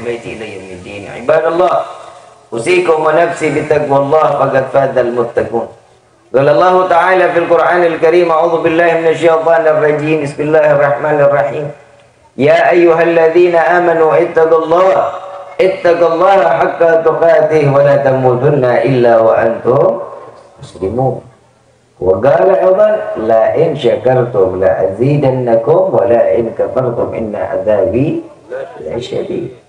البيت إلى يوم الدين. عباد الله أوصيكم ونفسي بتقوى الله فقد فاز المتقون. قال الله تعالى في القرآن الكريم أعوذ بالله من الشيطان الرجيم بسم الله الرحمن الرحيم يا أيها الذين آمنوا اتقوا الله حق تقاته ولا تموتن إلا وأنتم مسلمون. وقال أيضا لئن شكرتم لأزيدنكم ولئن كفرتم إن عذابي لشديد.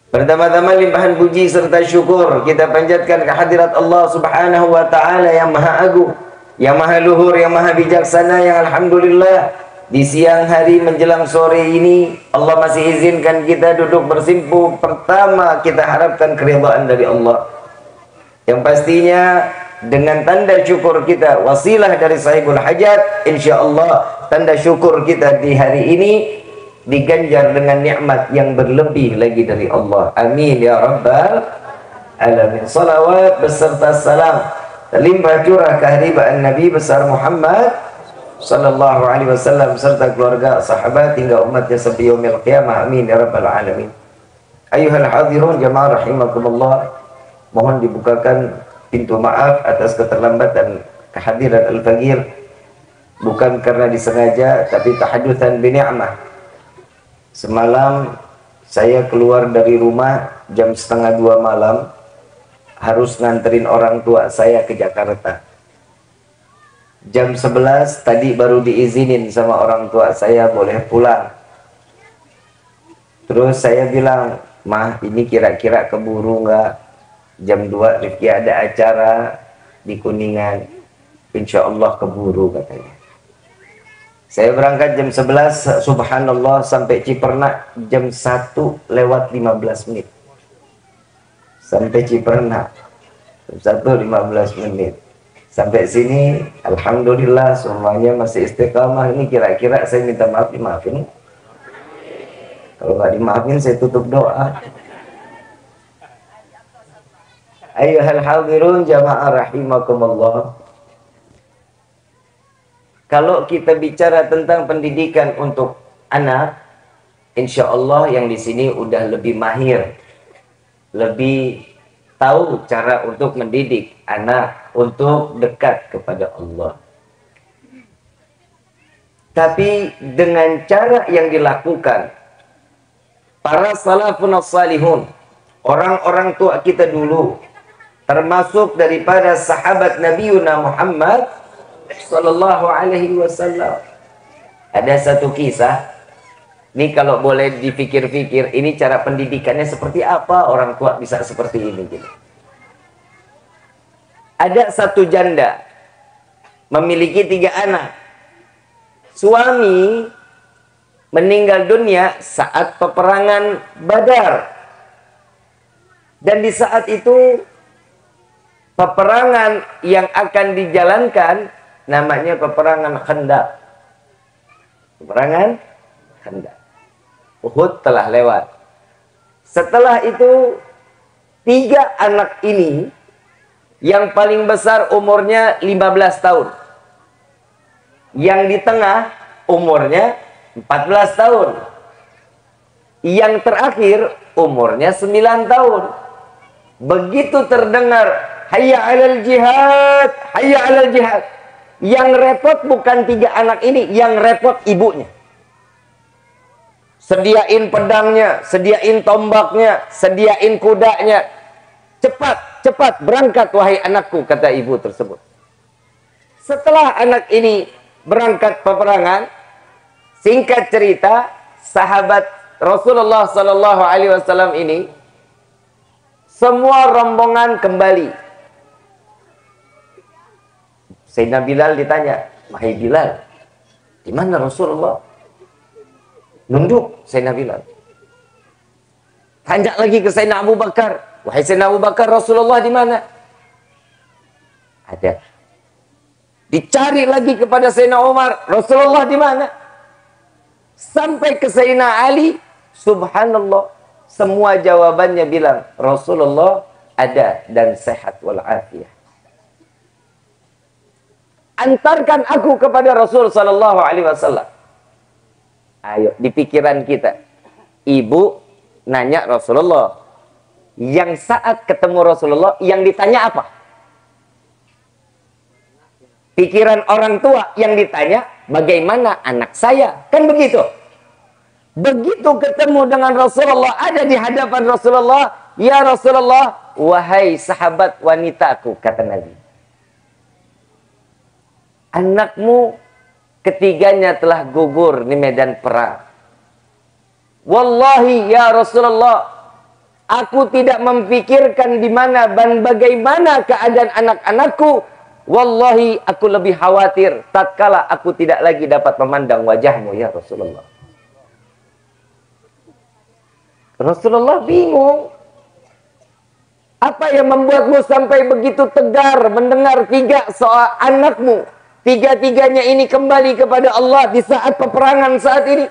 Pertama-tama limpahan puji serta syukur kita panjatkan kehadirat Allah Subhanahu wa taala yang Maha Agung, yang Maha Luhur, yang Maha Bijaksana, yang alhamdulillah di siang hari menjelang sore ini Allah masih izinkan kita duduk bersimpu. Pertama kita harapkan keridhaan dari Allah. Yang pastinya dengan tanda syukur kita, wasilah dari sahibul hajat, insyaallah tanda syukur kita di hari ini diganjar dengan nikmat yang berlebih lagi dari Allah. Amin ya rabbal alamin. Salawat beserta salam terlimpah curah kehadiran Nabi besar Muhammad sallallahu alaihi wasallam serta keluarga, sahabat hingga umatnya sampai yaumil qiyamah. Amin ya rabbal alamin. Ayuhal hadirun jamaah rahimakumullah, mohon dibukakan pintu maaf atas keterlambatan kehadiran al-faqir, bukan karena disengaja tapi tahadutsan bi ni'mah. Semalam saya keluar dari rumah jam 1:30 malam, harus nganterin orang tua saya ke Jakarta. Jam 11 tadi baru diizinin sama orang tua saya boleh pulang. Terus saya bilang, "Mah, ini kira-kira keburu nggak? Jam 2 Rifki ada acara di Kuningan. Insya Allah keburu," katanya. Saya berangkat jam 11, subhanallah, sampai Cipernak jam 1:15. Sampai Cipernak jam 1:15. Sampai sini alhamdulillah semuanya masih istiqamah. Ini kira-kira saya minta maaf dimaafin. Kalau nggak dimaafin saya tutup doa. Ayyuhal hadirun jamaah rahimakumullah. Kalau kita bicara tentang pendidikan untuk anak, insya Allah yang di sini udah lebih mahir, lebih tahu cara untuk mendidik anak untuk dekat kepada Allah. Tapi dengan cara yang dilakukan para salafun salihun, orang-orang tua kita dulu, termasuk daripada sahabat Nabiuna Muhammad sallallahu alaihi wasallam. Ada satu kisah. Ini kalau boleh dipikir-pikir, ini cara pendidikannya seperti apa orang tua bisa seperti ini gitu. Ada satu janda memiliki 3 anak. Suami meninggal dunia saat peperangan Badar. Dan di saat itu peperangan yang akan dijalankan namanya peperangan Khandaq. Peperangan Khandaq. Uhud telah lewat. Setelah itu 3 anak ini, yang paling besar umurnya 15 tahun. Yang di tengah umurnya 14 tahun. Yang terakhir umurnya 9 tahun. Begitu terdengar hayya 'alal jihad, hayya 'alal jihad. Yang repot bukan 3 anak ini, yang repot ibunya. Sediain pedangnya, sediain tombaknya, sediain kudanya. Cepat, cepat berangkat wahai anakku, kata ibu tersebut. Setelah anak ini berangkat peperangan, singkat cerita, sahabat Rasulullah sallallahu alaihi wasallam ini semua rombongan kembali. Sayyidina Bilal ditanya, "Wahai Bilal, di mana Rasulullah?" Nunduk Sayyidina Bilal. Tanya lagi ke Sayyidina Abu Bakar, "Wahai Sayyidina Abu Bakar, Rasulullah di mana?" Ada. Dicari lagi kepada Sayyidina Umar, "Rasulullah di mana?" Sampai ke Sayyidina Ali, subhanallah, semua jawabannya bilang, "Rasulullah ada dan sehat walafiat." Antarkan aku kepada Rasul sallallahu alaihi wasallam. Ayo, di pikiran kita, ibu nanya Rasulullah. Yang saat ketemu Rasulullah, yang ditanya apa? Pikiran orang tua yang ditanya, bagaimana anak saya? Kan begitu. Begitu ketemu dengan Rasulullah, ada di hadapan Rasulullah, ya Rasulullah, wahai sahabat wanitaku, kata Nabi. Anakmu ketiganya telah gugur di medan perang. Wallahi ya Rasulullah, aku tidak memikirkan di mana dan bagaimana keadaan anak-anakku. Wallahi aku lebih khawatir tatkala aku tidak lagi dapat memandang wajahmu ya Rasulullah. Rasulullah bingung. Apa yang membuatmu sampai begitu tegar mendengar tiga soal anakmu? Tiga-tiganya ini kembali kepada Allah di saat peperangan saat ini.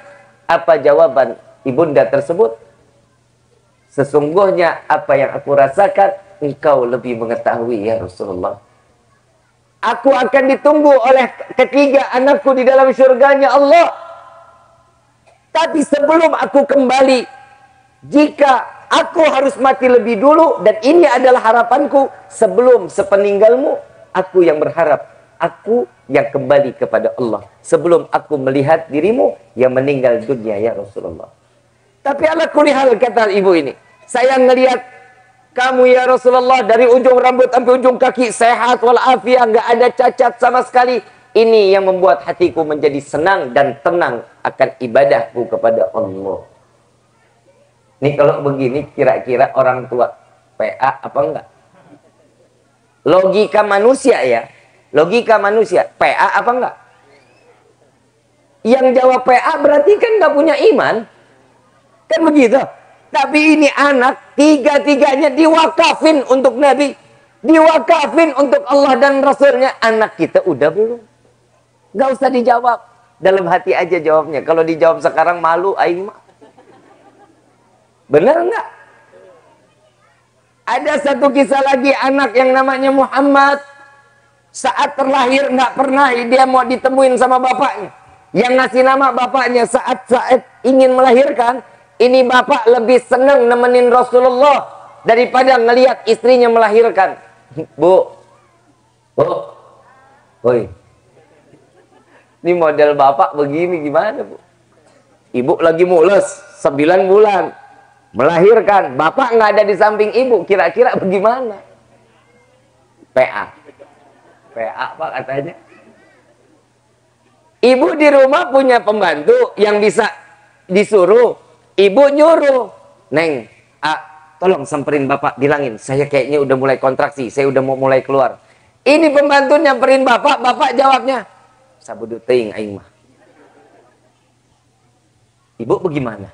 Apa jawaban ibunda tersebut? Sesungguhnya apa yang aku rasakan, engkau lebih mengetahui ya Rasulullah. Aku akan ditunggu oleh ketiga anakku di dalam syurganya Allah. Tapi sebelum aku kembali, jika aku harus mati lebih dulu, dan ini adalah harapanku, sebelum sepeninggalmu, aku yang berharap, aku yang kembali kepada Allah. Sebelum aku melihat dirimu yang meninggal dunia ya Rasulullah. Tapi ala kulli hal, kata ibu ini, saya ngelihat kamu ya Rasulullah dari ujung rambut sampai ujung kaki sehat walafiat, nggak ada cacat sama sekali. Ini yang membuat hatiku menjadi senang dan tenang akan ibadahku kepada Allah. Ini kalau begini kira-kira orang tua PA apa enggak? Logika manusia ya. Logika manusia, PA apa enggak? Yang jawab PA berarti kan nggak punya iman. Kan begitu. Tapi ini anak, tiga-tiganya diwakafin untuk Nabi. Diwakafin untuk Allah dan Rasulnya. Anak kita udah belum? Gak usah dijawab. Dalam hati aja jawabnya. Kalau dijawab sekarang malu, aing mah. Benar enggak? Ada satu kisah lagi, anak yang namanya Muhammad. Saat terlahir nggak pernah dia mau ditemuin sama bapaknya. Yang ngasih nama bapaknya saat ingin melahirkan. Ini bapak lebih senang nemenin Rasulullah daripada ngelihat istrinya melahirkan. Bu, woi, ini model bapak begini gimana bu? Ibu lagi mulus 9 bulan melahirkan, bapak nggak ada di samping ibu, kira-kira bagaimana? PA pak katanya. Ibu di rumah punya pembantu yang bisa disuruh. Ibu nyuruh, Neng, tolong samperin bapak, bilangin, saya kayaknya udah mulai kontraksi, saya udah mau mulai keluar. Ini pembantu nyamperin bapak, bapak jawabnya, sabudu teuing aing mah. Ibu bagaimana?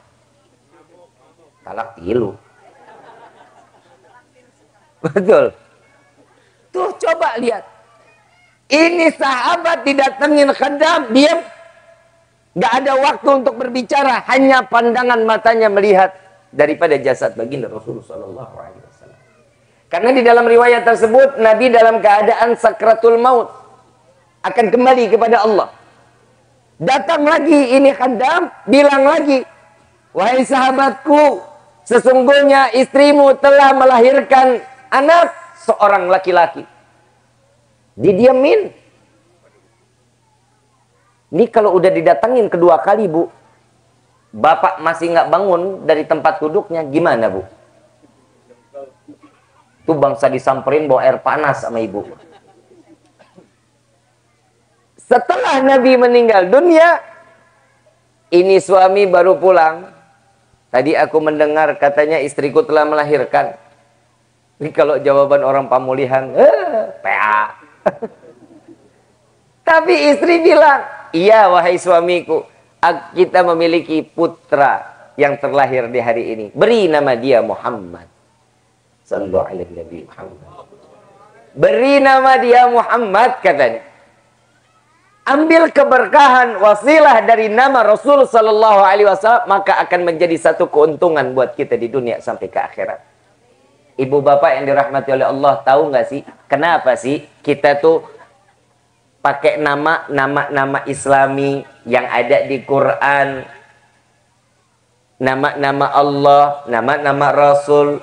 Talak 3. Betul. Tuh coba lihat. Ini sahabat didatengin khadam, diam. Gak ada waktu untuk berbicara, hanya pandangan matanya melihat daripada jasad baginda Rasulullah SAW. Karena di dalam riwayat tersebut, Nabi dalam keadaan sakratul maut akan kembali kepada Allah. Datang lagi ini khadam, bilang lagi, wahai sahabatku, sesungguhnya istrimu telah melahirkan anak seorang laki-laki. Didiamin. Ini kalau udah didatangin kedua kali bu, bapak masih nggak bangun dari tempat duduknya, gimana bu? Tuh bangsa disamperin bawa air panas sama ibu. Setelah Nabi meninggal dunia, ini suami baru pulang. Tadi aku mendengar katanya istriku telah melahirkan. Ini kalau jawaban orang pemulihan, PA. Tapi istri bilang, iya wahai suamiku, kita memiliki putra yang terlahir di hari ini. Beri nama dia Muhammad. Sallallahu alaihi Nabi Muhammad. Beri nama dia Muhammad katanya. Ambil keberkahan wasilah dari nama Rasul sallallahu alaihi wasallam, maka akan menjadi satu keuntungan buat kita di dunia sampai ke akhirat. Ibu bapak yang dirahmati oleh Allah, tahu nggak sih kenapa sih kita tuh pakai nama Islami yang ada di Quran? nama-nama Allah, nama-nama Rasul.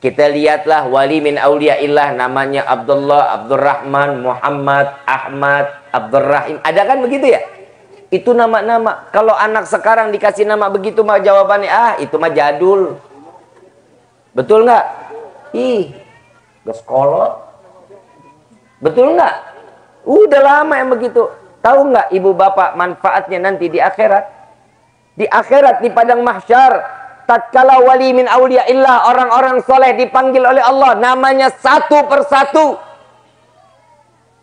Kita lihatlah wali min auliyaillah, namanya Abdullah, Abdurrahman, Muhammad, Ahmad, Abdurrahim. Ada kan begitu ya? Itu nama-nama. Kalau anak sekarang dikasih nama begitu mah jawabannya, itu mah jadul. Betul nggak? Ih, geskolot. Betul nggak? Udah lama yang begitu. Tahu nggak ibu bapak manfaatnya nanti di akhirat? Di akhirat, di padang mahsyar, tatkala wali min auliyaillah, orang-orang soleh dipanggil oleh Allah, namanya satu persatu.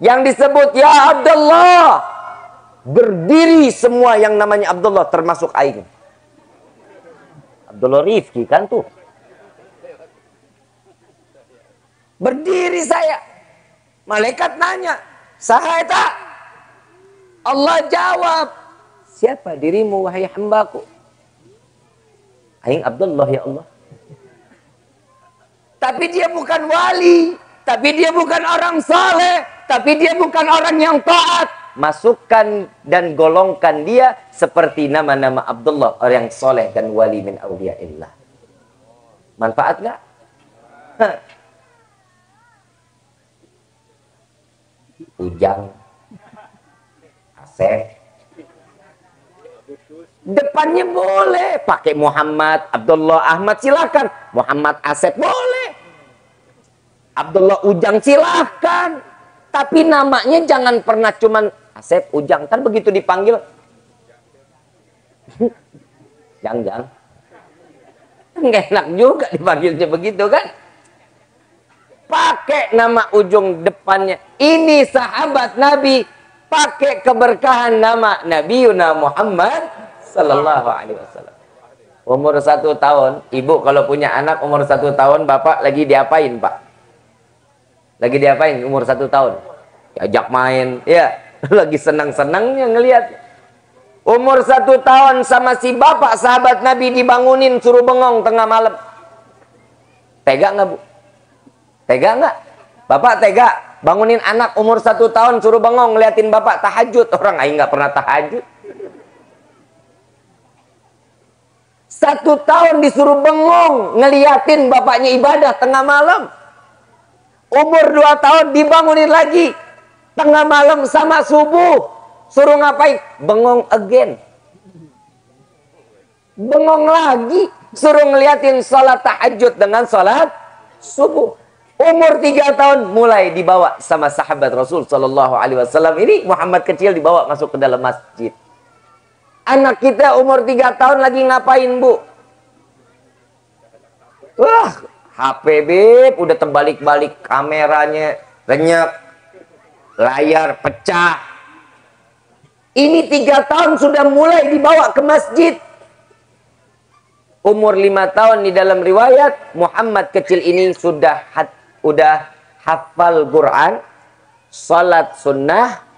Yang disebut, ya Abdullah. Berdiri semua yang namanya Abdullah, termasuk aing. Abdullah Rifki kan tuh. Berdiri saya. Malaikat nanya, sahai tak? Allah jawab, siapa dirimu wahai hambaku? Aing Abdullah ya Allah. Tapi dia bukan wali, tapi dia bukan orang saleh, tapi dia bukan orang yang taat. Masukkan dan golongkan dia seperti nama-nama Abdullah, orang yang soleh dan wali min auliyaillah. Manfaat nggak? Ujang, Asep. Depannya boleh pakai Muhammad, Abdullah, Ahmad, silakan. Muhammad, Asep boleh. Abdullah, Ujang silakan. Tapi namanya jangan pernah cuman Asep, Ujang. Kan begitu dipanggil, Jang. Nggak enak juga dipanggilnya begitu kan? Pakai nama ujung depannya. Ini sahabat Nabi, pakai keberkahan nama Nabiuna Muhammad sallallahu alaihi wasallam. Umur 1 tahun, ibu kalau punya anak umur 1 tahun, bapak lagi diapain, Pak? Lagi diapain umur 1 tahun? Diajak main, ya. Lagi senang-senangnya ngelihat. Umur 1 tahun sama si bapak sahabat Nabi dibangunin suruh bengong tengah malam. Tega nggak, Bu? Tega nggak? Bapak tega bangunin anak umur 1 tahun suruh bengong ngeliatin bapak tahajud. Orang aing nggak pernah tahajud. 1 tahun disuruh bengong ngeliatin bapaknya ibadah tengah malam. Umur 2 tahun dibangunin lagi tengah malam sama subuh. Suruh ngapain? Bengong again. Bengong lagi. Suruh ngeliatin sholat tahajud dengan sholat subuh. Umur 3 tahun mulai dibawa sama sahabat Rasul Sallallahu Alaihi Wasallam. Ini Muhammad kecil dibawa masuk ke dalam masjid. Anak kita umur 3 tahun lagi ngapain, Bu? Wah, HP beb, udah terbalik-balik kameranya, renyek, layar pecah. Ini 3 tahun sudah mulai dibawa ke masjid. Umur 5 tahun di dalam riwayat, Muhammad kecil ini sudah hafal Quran, salat sunnah.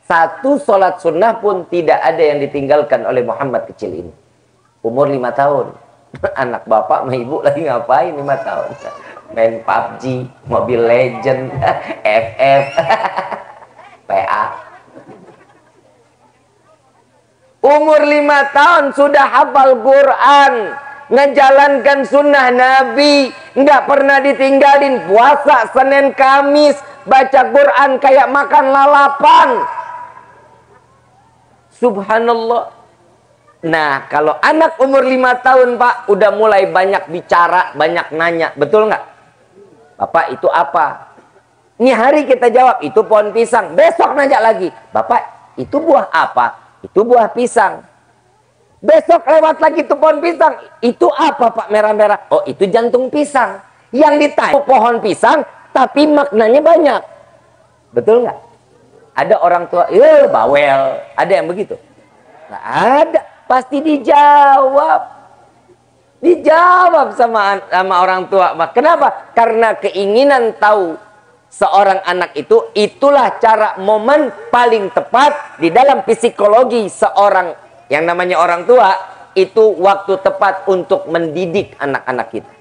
Satu salat sunnah pun tidak ada yang ditinggalkan oleh Muhammad kecil ini. Umur 5 tahun. Anak bapak sama ibu lagi ngapain 5 tahun? Main PUBG, Mobile Legend, FF, PA. Umur 5 tahun sudah hafal Quran, ngejalankan sunnah Nabi, nggak pernah ditinggalin puasa Senin Kamis, baca Quran kayak makan lalapan. Subhanallah. Nah, kalau anak umur 5 tahun, Pak, udah mulai banyak bicara, banyak nanya. Betul nggak? Bapak, itu apa? Ini hari kita jawab, itu pohon pisang. Besok nanya lagi. Bapak, itu buah apa? Itu buah pisang. Besok lewat lagi itu pohon pisang. Itu apa, Pak, merah-merah? Oh, itu jantung pisang. Yang ditanya pohon pisang, tapi maknanya banyak. Betul nggak? Ada orang tua, bawel. Ada yang begitu? Nggak ada. Pasti dijawab. Dijawab sama orang tua. Kenapa? Karena keinginan tahu seorang anak itu, itulah cara momen paling tepat di dalam psikologi seorang yang namanya orang tua. Itu waktu tepat untuk mendidik anak-anak kita.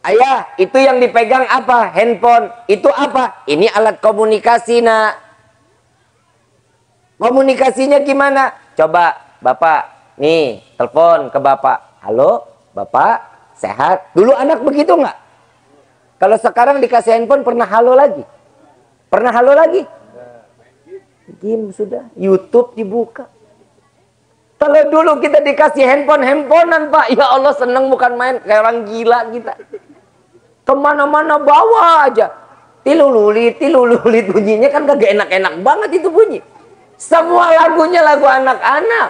Ayah, itu yang dipegang apa? Handphone. Itu apa? Ini alat komunikasi, nak. Komunikasinya gimana? Coba Bapak nih telepon ke bapak, halo bapak sehat. Dulu anak begitu nggak? Kalau sekarang dikasih handphone pernah halo lagi? Pernah halo lagi? Game sudah, YouTube dibuka. Kalau dulu kita dikasih handphonean Pak, ya Allah seneng bukan main, kayak orang gila kita. Kemana-mana bawa aja. Tilulit bunyinya kan kagak enak-enak banget itu bunyi. Semua lagunya lagu anak-anak.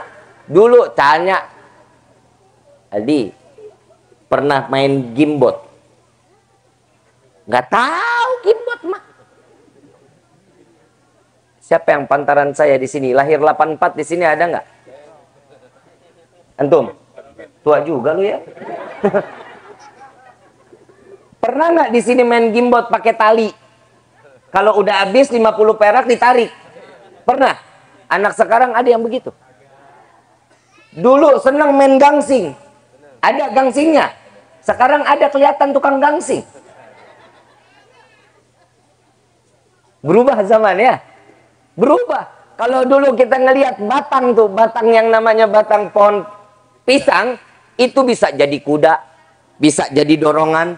Dulu tanya, Aldi, pernah main Gamebot? Nggak tahu Gamebot mah. Siapa yang pantaran saya di sini? Lahir 84 di sini ada nggak? Antum? Tua juga lu ya. Pernah nggak di sini main Gamebot pakai tali? Kalau udah habis 50 perak ditarik. Pernah? Anak sekarang ada yang begitu. Dulu senang main gangsing. Ada gangsingnya. Sekarang ada kelihatan tukang gangsing. Berubah zaman ya. Berubah. Kalau dulu kita ngelihat batang tuh, batang yang namanya batang pohon pisang, itu bisa jadi kuda, bisa jadi dorongan.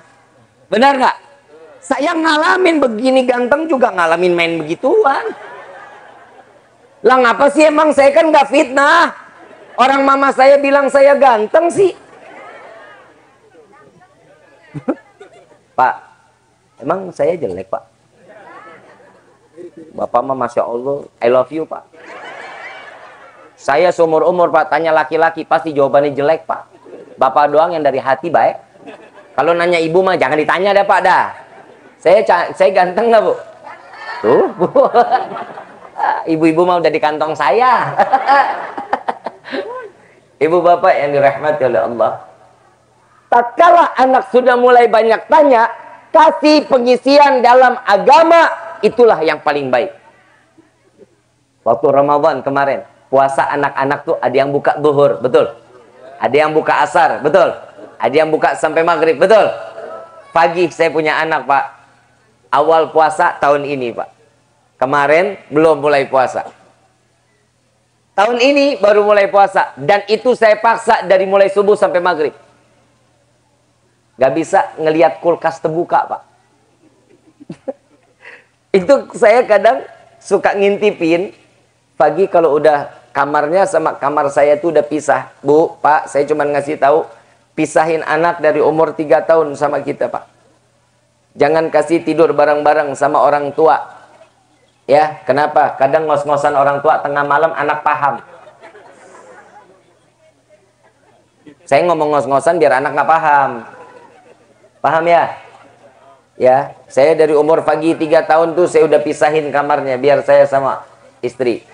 Benar nggak? Saya ngalamin begini ganteng juga ngalamin main begituan. Lah ngapa sih emang saya kan nggak fitnah? Orang mama saya bilang saya ganteng sih. Pak, emang saya jelek Pak? Bapak mah Masya Allah, I love you Pak. Saya seumur umur Pak, tanya laki-laki pasti jawabannya jelek Pak. Bapak doang yang dari hati baik. Kalau nanya ibu mah jangan ditanya dah Pak dah. Saya ganteng nggak Bu? Tuh Bu. Ibu-ibu mah udah di kantong saya. Ibu bapak yang dirahmati oleh Allah. Tatkala anak sudah mulai banyak tanya, kasih pengisian dalam agama, itulah yang paling baik. Waktu Ramadan kemarin, puasa anak-anak tuh ada yang buka zuhur, betul? Ada yang buka asar, betul? Ada yang buka sampai maghrib, betul? Pagi saya punya anak Pak, awal puasa tahun ini Pak. Kemarin belum mulai puasa. Tahun ini baru mulai puasa. Dan itu saya paksa dari mulai subuh sampai maghrib. Gak bisa ngelihat kulkas terbuka Pak. Itu saya kadang suka ngintipin. Pagi kalau udah kamarnya sama kamar saya tuh udah pisah. Bu, Pak, saya cuma ngasih tahu, pisahin anak dari umur 3 tahun sama kita Pak. Jangan kasih tidur bareng-bareng sama orang tua. Ya, kenapa? Kadang ngos-ngosan orang tua tengah malam anak paham. Saya ngomong ngos-ngosan biar anak nggak paham. Paham ya? Ya, saya dari umur pagi 3 tahun tuh saya udah pisahin kamarnya biar saya sama istri.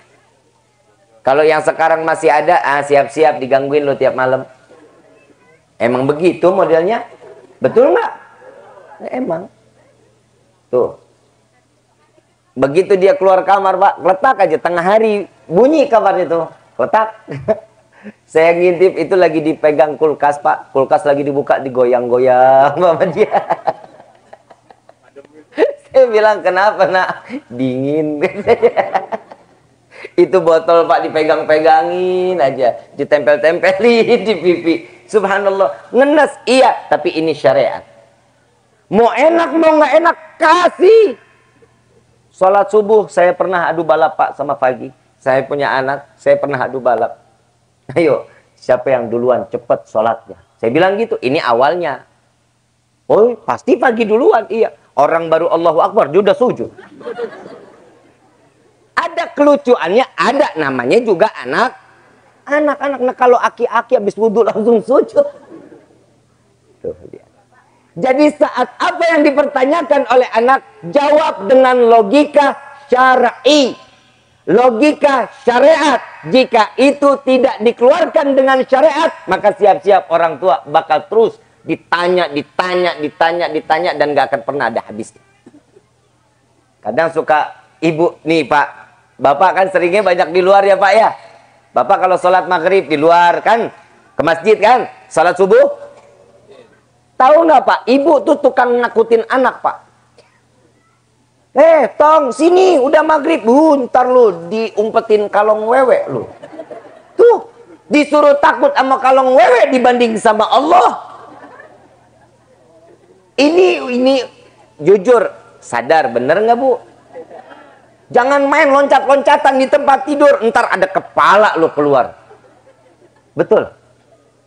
Kalau yang sekarang masih ada, siap-siap digangguin lo tiap malam. Emang begitu modelnya? Betul nggak? Emang. Tuh. Begitu dia keluar kamar Pak, letak aja tengah hari bunyi kamarnya tuh, letak. Saya ngintip itu lagi dipegang kulkas Pak, kulkas lagi dibuka digoyang-goyang sama dia. Saya bilang kenapa nak? Dingin. Itu botol Pak dipegang-pegangin aja, ditempel-tempelin di pipi. Subhanallah, ngenes iya, tapi ini syariat. Mau enak mau nggak enak kasih. Sholat subuh saya pernah adu balap Pak sama pagi. Saya punya anak, saya pernah adu balap. Ayo, siapa yang duluan cepet sholatnya? Saya bilang gitu, ini awalnya. Oh, pasti pagi duluan, iya. Orang baru Allahu Akbar, dia udah sujud. Ada kelucuannya, ada namanya juga anak. Anak-anak, nah kalau aki-aki habis wudhu langsung sujud. Tuh, lihat. Jadi saat apa yang dipertanyakan oleh anak, jawab dengan logika syar'i. Logika syariat. Jika itu tidak dikeluarkan dengan syariat, maka siap-siap orang tua bakal terus ditanya, dan gak akan pernah ada habisnya. Kadang suka ibu, nih Pak, Bapak kan seringnya banyak di luar ya Pak ya. Bapak kalau sholat maghrib di luar kan, ke masjid kan, sholat subuh. Tahu nggak Pak, ibu tuh tukang nakutin anak Pak. Tong, sini, udah maghrib. Ntar lu diumpetin kalong wewe lu. Tuh, Disuruh takut sama kalong wewe dibanding sama Allah. Ini jujur, sadar bener nggak Bu? Jangan main loncat-loncatan di tempat tidur, ntar ada kepala lo keluar. Betul?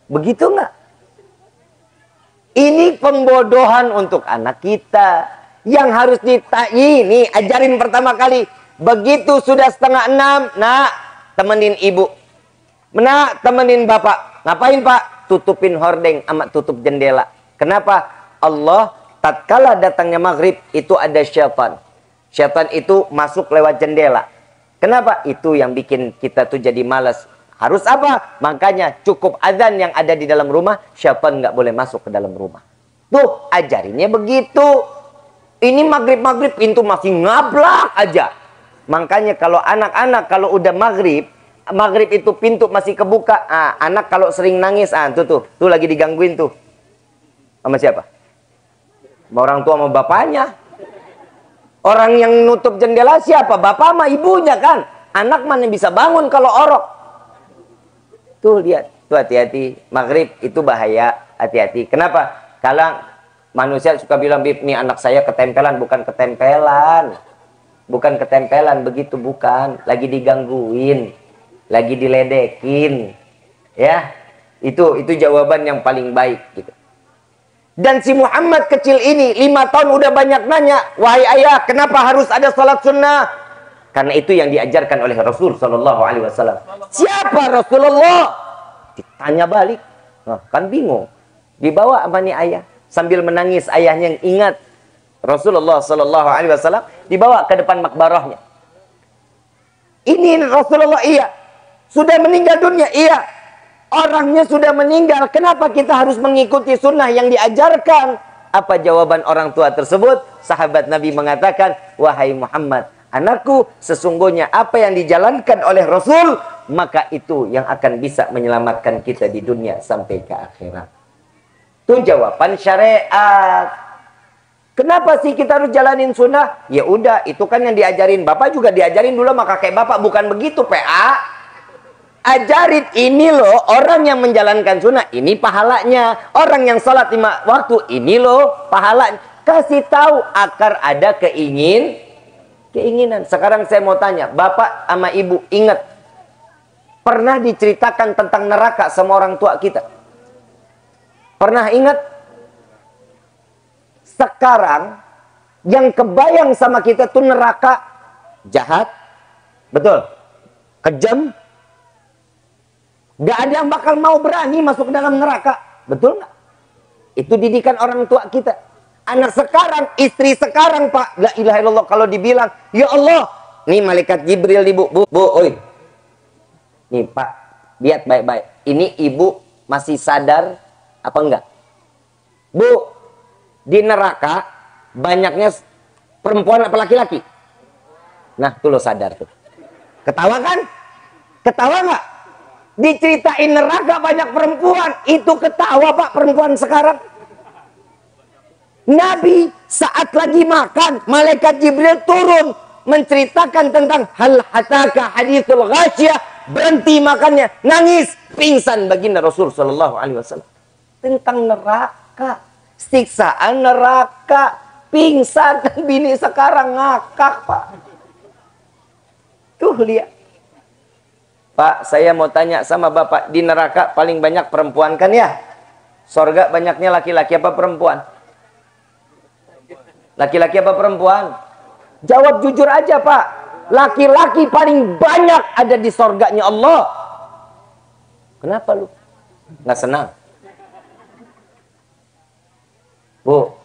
Begitu nggak? Ini pembodohan untuk anak kita. Yang harus ini ajarin pertama kali. Begitu sudah 5:30, nak, temenin ibu. Nak, temenin bapak. Ngapain pak? Tutupin hordeng sama tutup jendela. Kenapa? Allah tatkala datangnya maghrib itu ada syaitan. Syaitan itu masuk lewat jendela. Kenapa? Itu yang bikin kita tuh jadi malas. Harus apa? Makanya cukup azan yang ada di dalam rumah, syaitan nggak boleh masuk ke dalam rumah. Tuh ajarinnya begitu. Ini maghrib pintu masih ngablak aja. Makanya kalau anak-anak kalau udah maghrib itu pintu masih kebuka. Anak kalau sering nangis, tuh lagi digangguin tuh. Sama siapa? Sama orang tua sama bapaknya. Orang yang nutup jendela siapa? Bapak sama ibunya kan. Anak mana bisa bangun kalau orok. Tuh lihat, tuh hati-hati. Maghrib itu bahaya, hati-hati. Kenapa? Kalau manusia suka bilang, Bib, nih anak saya ketempelan. Bukan ketempelan. Bukan ketempelan, begitu bukan. Lagi digangguin. Lagi diledekin. Ya, itu jawaban yang paling baik gitu. Dan si Muhammad kecil ini 5 tahun udah banyak nanya, wahai ayah, kenapa harus ada salat sunnah? Karena itu yang diajarkan oleh Rasul Shallallahu Alaihi Wasallam. Siapa Rasulullah? Ditanya balik, kan bingung. Dibawa sama nih ayah sambil menangis, ayahnya yang ingat Rasulullah Shallallahu Alaihi Wasallam, dibawa ke depan makbarahnya. Ini Rasulullah, iya. Sudah meninggal dunia, iya. Orangnya sudah meninggal, kenapa kita harus mengikuti sunnah yang diajarkan? Apa jawaban orang tua tersebut? Sahabat Nabi mengatakan, wahai Muhammad, anakku, sesungguhnya apa yang dijalankan oleh Rasul, maka itu yang akan bisa menyelamatkan kita di dunia sampai ke akhirat. Itu jawaban syariat. Kenapa sih kita harus jalanin sunnah? Ya udah, itu kan yang diajarin. Bapak juga diajarin dulu sama kakek bapak, bukan begitu, PA. Ajarin ini loh, orang yang menjalankan sunnah, ini pahalanya. Orang yang sholat 5 waktu, ini loh pahalanya. Kasih tahu akar ada keinginan. Sekarang saya mau tanya, bapak sama ibu ingat, pernah diceritakan tentang neraka sama orang tua kita? Pernah ingat? Sekarang, yang kebayang sama kita tuh neraka jahat, betul, kejam. Gak ada yang bakal mau berani masuk ke dalam neraka. Betul nggak? Itu didikan orang tua kita. Anak sekarang, istri sekarang, Pak. La ilaha illallah. Kalau dibilang, ya Allah. Nih malaikat Jibril nih, Bu. Oi. Nih Pak, lihat baik-baik. Ini ibu masih sadar apa enggak? Bu, di neraka banyaknya perempuan apa laki-laki? Nah, tuh lo sadar tuh. Ketawa kan? Ketawa nggak? Diceritain neraka banyak perempuan. Itu ketawa Pak perempuan sekarang. Nabi saat lagi makan, malaikat Jibril turun menceritakan tentang hal hataka hadithul ghasyah. Berhenti makannya, nangis, pingsan baginda Rasul Shallallahu Alaihi Wasallam. Tentang neraka, siksaan neraka, pingsan. Dan bini sekarang ngakak Pak. Tuh lihat. Pak, saya mau tanya sama Bapak, di neraka paling banyak perempuan kan ya? Sorga banyaknya laki-laki apa perempuan? Laki-laki apa perempuan? Jawab jujur aja Pak. Laki-laki paling banyak ada di sorganya Allah. Kenapa lu? Nggak senang? Bu,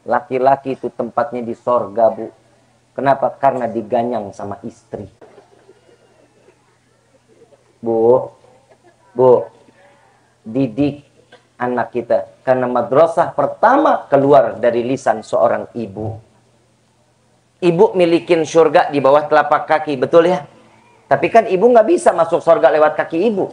laki-laki itu tempatnya di sorga Bu. Kenapa? Karena diganyang sama istri. Bu, didik anak kita. Karena madrasah pertama keluar dari lisan seorang ibu. Ibu milikin surga di bawah telapak kaki, betul ya? Tapi kan ibu nggak bisa masuk surga lewat kaki ibu.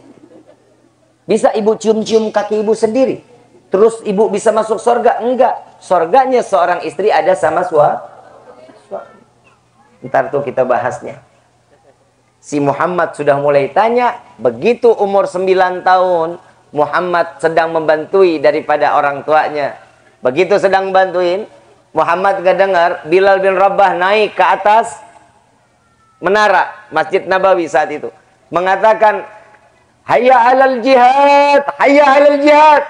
Bisa ibu cium-cium kaki ibu sendiri. Terus ibu bisa masuk surga? Enggak. Surganya seorang istri ada sama suami. Ntar tuh kita bahasnya. Si Muhammad sudah mulai tanya. Begitu umur 9 tahun, Muhammad sedang membantui daripada orang tuanya. Begitu sedang bantuin, Muhammad kedengar Bilal bin Rabah naik ke atas menara Masjid Nabawi saat itu. Mengatakan, hayya alal jihad, hayya alal jihad.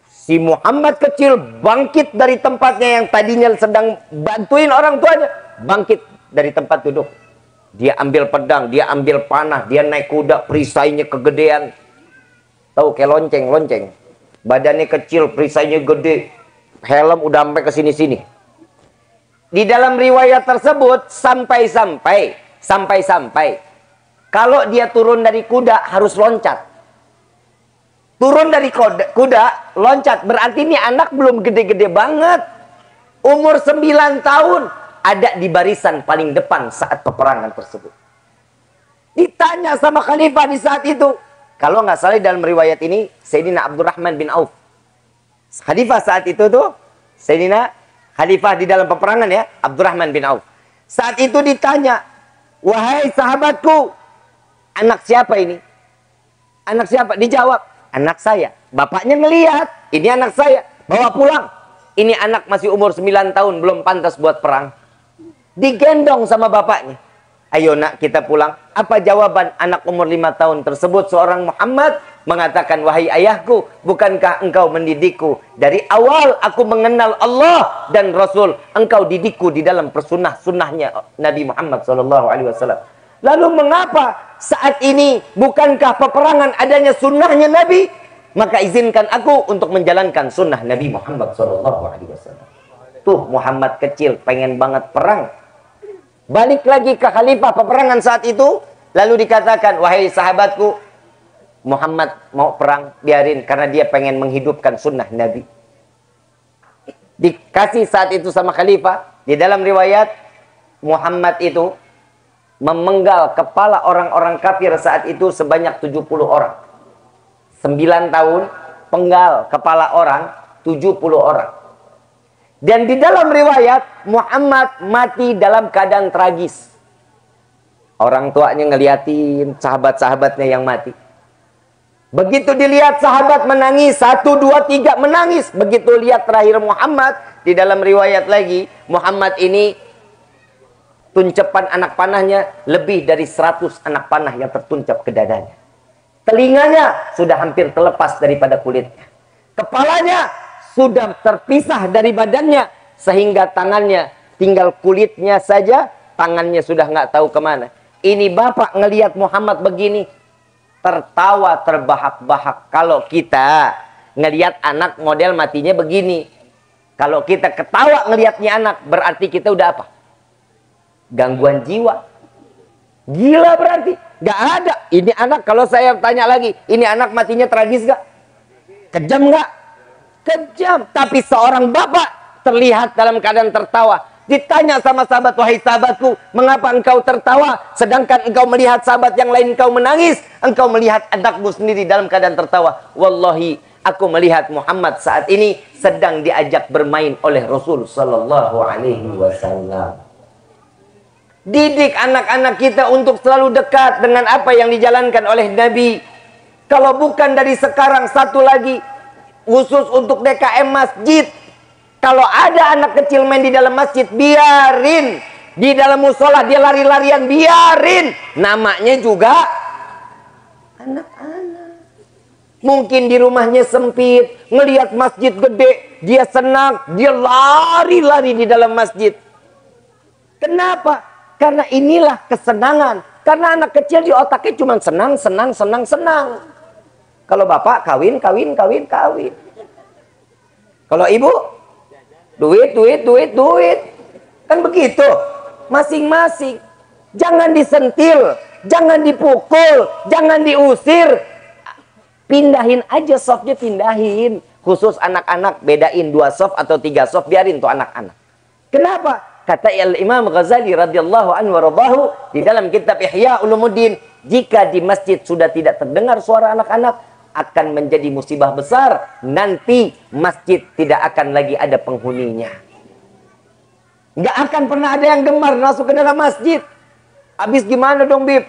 Si Muhammad kecil bangkit dari tempatnya yang tadinya sedang bantuin orang tuanya. Bangkit dari tempat duduk. Dia ambil pedang, dia ambil panah, dia naik kuda, perisainya kegedean. Tahu kayak lonceng. Badannya kecil, perisainya gede. Helm udah sampai ke sini-sini. Di dalam riwayat tersebut, sampai-sampai. Kalau dia turun dari kuda, harus loncat. Turun dari kuda, loncat. Berarti ini anak belum gede-gede banget. Umur 9 tahun. Ada di barisan paling depan saat peperangan tersebut. Ditanya sama khalifah di saat itu. Kalau nggak salah dalam riwayat ini, Sayyidina Abdurrahman bin Auf. Khalifah saat itu tuh, Sayyidina khalifah di dalam peperangan ya, Abdurrahman bin Auf. Saat itu ditanya, wahai sahabatku, anak siapa ini? Anak siapa? Dijawab. Anak saya. Bapaknya ngelihat, ini anak saya, bawa pulang. Ini anak masih umur 9 tahun, belum pantas buat perang. Digendong sama bapaknya. Ayo nak, kita pulang. Apa jawaban anak umur 5 tahun tersebut? Seorang Muhammad mengatakan, wahai ayahku, bukankah engkau mendidikku? Dari awal aku mengenal Allah dan Rasul. Engkau didikku di dalam sunnah-sunnahnya Nabi Muhammad SAW. Lalu mengapa saat ini bukankah peperangan adanya sunnahnya Nabi? Maka izinkan aku untuk menjalankan sunnah Nabi Muhammad SAW. Tuh Muhammad kecil pengen banget perang. Balik lagi ke khalifah peperangan saat itu. Lalu dikatakan, wahai sahabatku, Muhammad mau perang, biarin. Karena dia pengen menghidupkan sunnah Nabi. Dikasih saat itu sama khalifah. Di dalam riwayat, Muhammad itu memenggal kepala orang-orang kafir saat itu sebanyak 70 orang. 9 tahun, penggal kepala orang 70 orang. Dan di dalam riwayat, Muhammad mati dalam keadaan tragis. Orang tuanya ngeliatin sahabat-sahabatnya yang mati. Begitu dilihat sahabat menangis, 1, 2, 3 menangis. Begitu lihat terakhir Muhammad, di dalam riwayat lagi, Muhammad ini tuncapan anak panahnya lebih dari 100 anak panah yang tertuncap ke dadanya. Telinganya sudah hampir terlepas daripada kulitnya. Kepalanya sudah terpisah dari badannya. Sehingga tangannya tinggal kulitnya saja. Tangannya sudah nggak tahu kemana. Ini bapak ngelihat Muhammad begini. Tertawa terbahak-bahak. Kalau kita ngelihat anak model matinya begini. Kalau kita ketawa ngelihatnya anak. Berarti kita udah apa? Gangguan jiwa. Gila berarti. Gak ada. Ini anak, kalau saya tanya lagi, ini anak matinya tragis gak? Kejam gak? Kejam. Tapi seorang bapak terlihat dalam keadaan tertawa. Ditanya sama sahabat, wahai sahabatku, mengapa engkau tertawa? Sedangkan engkau melihat sahabat yang lain engkau menangis. Engkau melihat anakmu sendiri dalam keadaan tertawa. Wallahi, aku melihat Muhammad saat ini sedang diajak bermain oleh Rasul Sallallahu Alaihi Wasallam. Didik anak-anak kita untuk selalu dekat dengan apa yang dijalankan oleh Nabi. Kalau bukan dari sekarang, satu lagi, khusus untuk DKM masjid. Kalau ada anak kecil main di dalam masjid, biarin. Di dalam musola dia lari-larian, biarin. Namanya juga anak-anak. Mungkin di rumahnya sempit, ngelihat masjid gede, dia senang, dia lari-lari di dalam masjid. Kenapa? Karena inilah kesenangan. Karena anak kecil di otaknya cuma senang. Kalau bapak kawin. Kalau ibu duit. Kan begitu. Masing-masing. Jangan disentil, jangan dipukul, jangan diusir. Pindahin aja softnya, pindahin. Khusus anak-anak, bedain 2 soft atau 3 soft, biarin tuh anak-anak. Kenapa? Kata Imam Ghazali radhiyallahu anhu waradahu di dalam kitab Ihya Ulumuddin, jika di masjid sudah tidak terdengar suara anak-anak, akan menjadi musibah besar. Nanti masjid tidak akan lagi ada penghuninya. Nggak akan pernah ada yang gemar masuk ke dalam masjid. Habis gimana dong, Bib?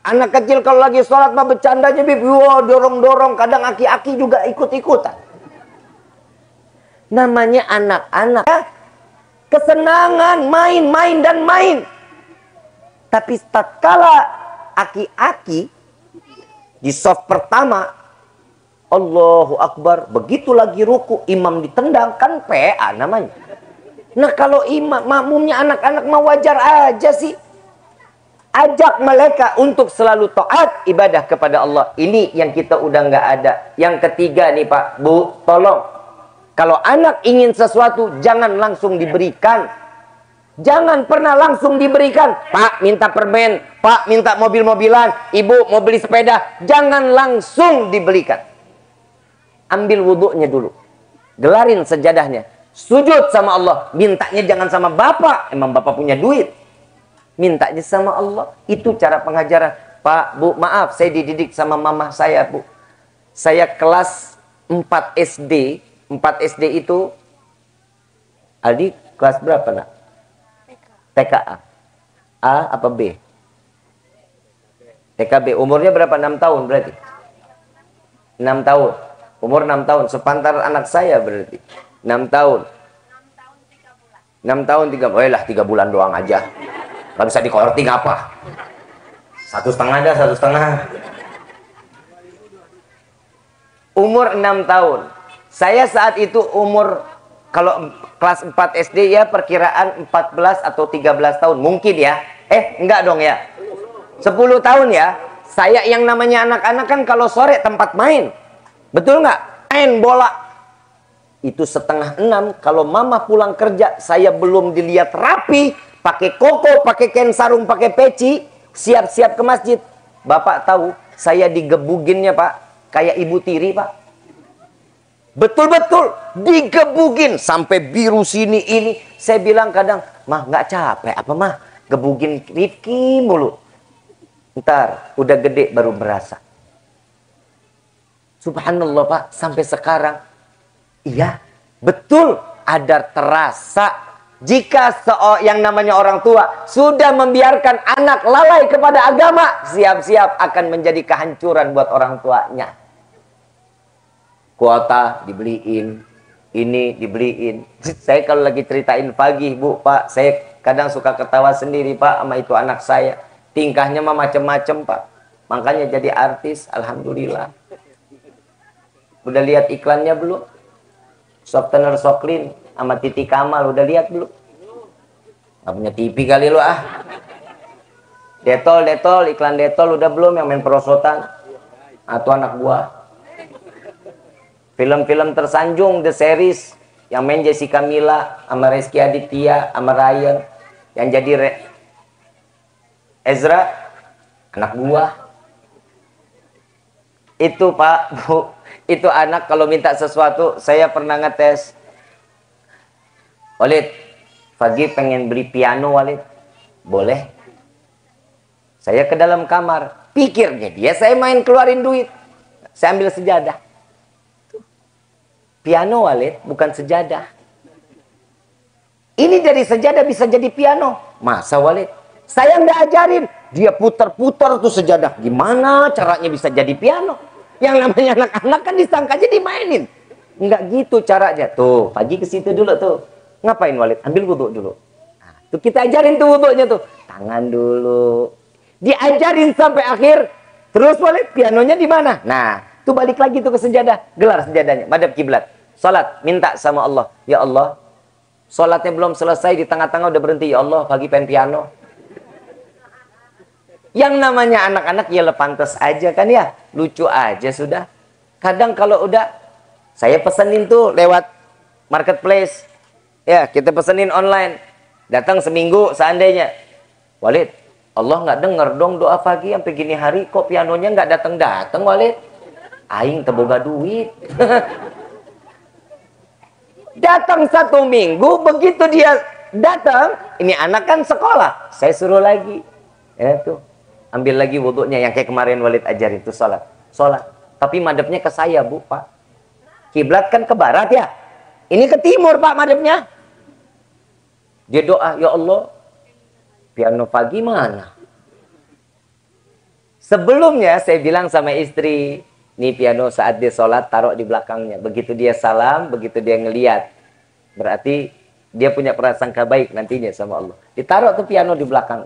Anak kecil kalau lagi sholat mah bercandanya, Bib. Wah, dorong-dorong. Kadang aki-aki juga ikut-ikutan. Namanya anak-anak. Ya, kesenangan, main-main dan main. Tapi tatkala aki-aki di soft pertama, Allahu Akbar, begitu lagi ruku, imam ditendang, kan PA namanya. Nah kalau imam, makmumnya anak-anak mau wajar aja sih. Ajak mereka untuk selalu taat ibadah kepada Allah. Ini yang kita udah nggak ada. Yang ketiga nih Pak, Bu, tolong. Kalau anak ingin sesuatu, jangan langsung diberikan. Jangan pernah langsung diberikan. Pak minta permen, Pak minta mobil-mobilan, Ibu mau beli sepeda. Jangan langsung dibelikan. Ambil wudhunya dulu. Gelarin sejadahnya. Sujud sama Allah. Mintanya jangan sama Bapak. Emang Bapak punya duit. Mintanya sama Allah. Itu cara pengajaran. Pak, Bu, maaf, saya dididik sama mama saya, Bu. Saya kelas 4 SD. 4 SD itu, Aldi kelas berapa, nak? TKA. A apa B? TKB. Umurnya berapa? 6 tahun berarti? 6 tahun. Umur 6 tahun. Sepantar anak saya berarti. 6 tahun. 6 tahun 3 bulan. Lah 3 bulan doang aja. Gak bisa dikorting apa? 1,5 ada, 1,5. Umur 6 tahun. Saya saat itu umur, kalau kelas 4 SD ya perkiraan 14 atau 13 tahun. Mungkin ya. Enggak dong ya. 10 tahun ya. Saya yang namanya anak-anak kan kalau sore tempat main. Betul nggak? Main bola. Itu 5:30. Kalau mama pulang kerja, saya belum dilihat rapi. Pakai koko, pakai kain sarung, pakai peci, siap-siap ke masjid. Bapak tahu, saya digebuginnya Pak, kayak ibu tiri Pak. Betul-betul digebugin sampai biru sini ini. Saya bilang kadang, mah nggak capek apa mah, gebugin Rifki mulu. Ntar udah gede baru berasa. Subhanallah Pak, sampai sekarang, iya betul ada terasa. Jika yang namanya orang tua sudah membiarkan anak lalai kepada agama, siap-siap akan menjadi kehancuran buat orang tuanya. Kuota dibeliin, ini dibeliin. Saya kalau lagi ceritain pagi, Bu, Pak, saya kadang suka ketawa sendiri, Pak, sama itu anak saya. Tingkahnya mah macem-macem, Pak. Makanya jadi artis, alhamdulillah. Udah lihat iklannya belum? Softener Soklin sama Titi Kamal, udah lihat belum? Gak punya TV kali lu ah. Detol, iklan Detol udah belum yang main perosotan? Atau anak gua. Film-film tersanjung, The Series, yang main Jessica Mila, sama Rizky Aditya, sama Ryan. Yang jadi Ezra, anak gua. Itu Pak, Bu, itu anak kalau minta sesuatu, saya pernah ngetes. Walid, Fagi pengen beli piano Walid. Boleh. Saya ke dalam kamar. Pikirnya dia saya main keluarin duit. Saya ambil sejadah. Piano Walid, bukan sejadah. Ini dari sejadah bisa jadi piano. Masa Walid? Saya nggak ajarin. Dia putar-putar tuh sejadah. Gimana caranya bisa jadi piano? Yang namanya anak-anak kan disangka aja dimainin. Nggak gitu caranya. Tuh, Fagi ke situ dulu tuh. Ngapain Walid? Ambil wudhu dulu. Nah, tuh kita ajarin tuh wudhunya tuh. Tangan dulu. Diajarin sampai akhir. Terus Walid, pianonya di mana? Nah, tuh balik lagi tuh ke sejadah. Gelar sejadahnya. Madhab kiblat. Salat. Minta sama Allah. Ya Allah. Salatnya belum selesai. Di tengah-tengah udah berhenti. Ya Allah, Fagi pengen piano. Yang namanya anak-anak ya pantas aja kan ya. Lucu aja sudah. Kadang kalau udah. Saya pesenin tuh lewat marketplace. Ya, kita pesenin online. Datang seminggu seandainya. Walid, Allah nggak denger dong doa Fagi sampai gini hari. Kok pianonya nggak datang-datang Walid? Aing teboga duit. Datang 1 minggu, begitu dia datang. Ini anak kan sekolah. Saya suruh lagi. Ya tuh. Ambil lagi wudhunya yang kayak kemarin Walid ajarin itu sholat. Sholat. Tapi madhabnya ke saya, Bu, Pak. Kiblat kan ke barat ya. Ini ke timur, Pak, madhabnya. Dia doa, ya Allah, piano Fagi mana? Sebelumnya saya bilang sama istri, nih piano saat dia sholat taruh di belakangnya. Begitu dia salam, begitu dia ngeliat, berarti dia punya prasangka baik nantinya sama Allah. Ditaruh tuh piano di belakang.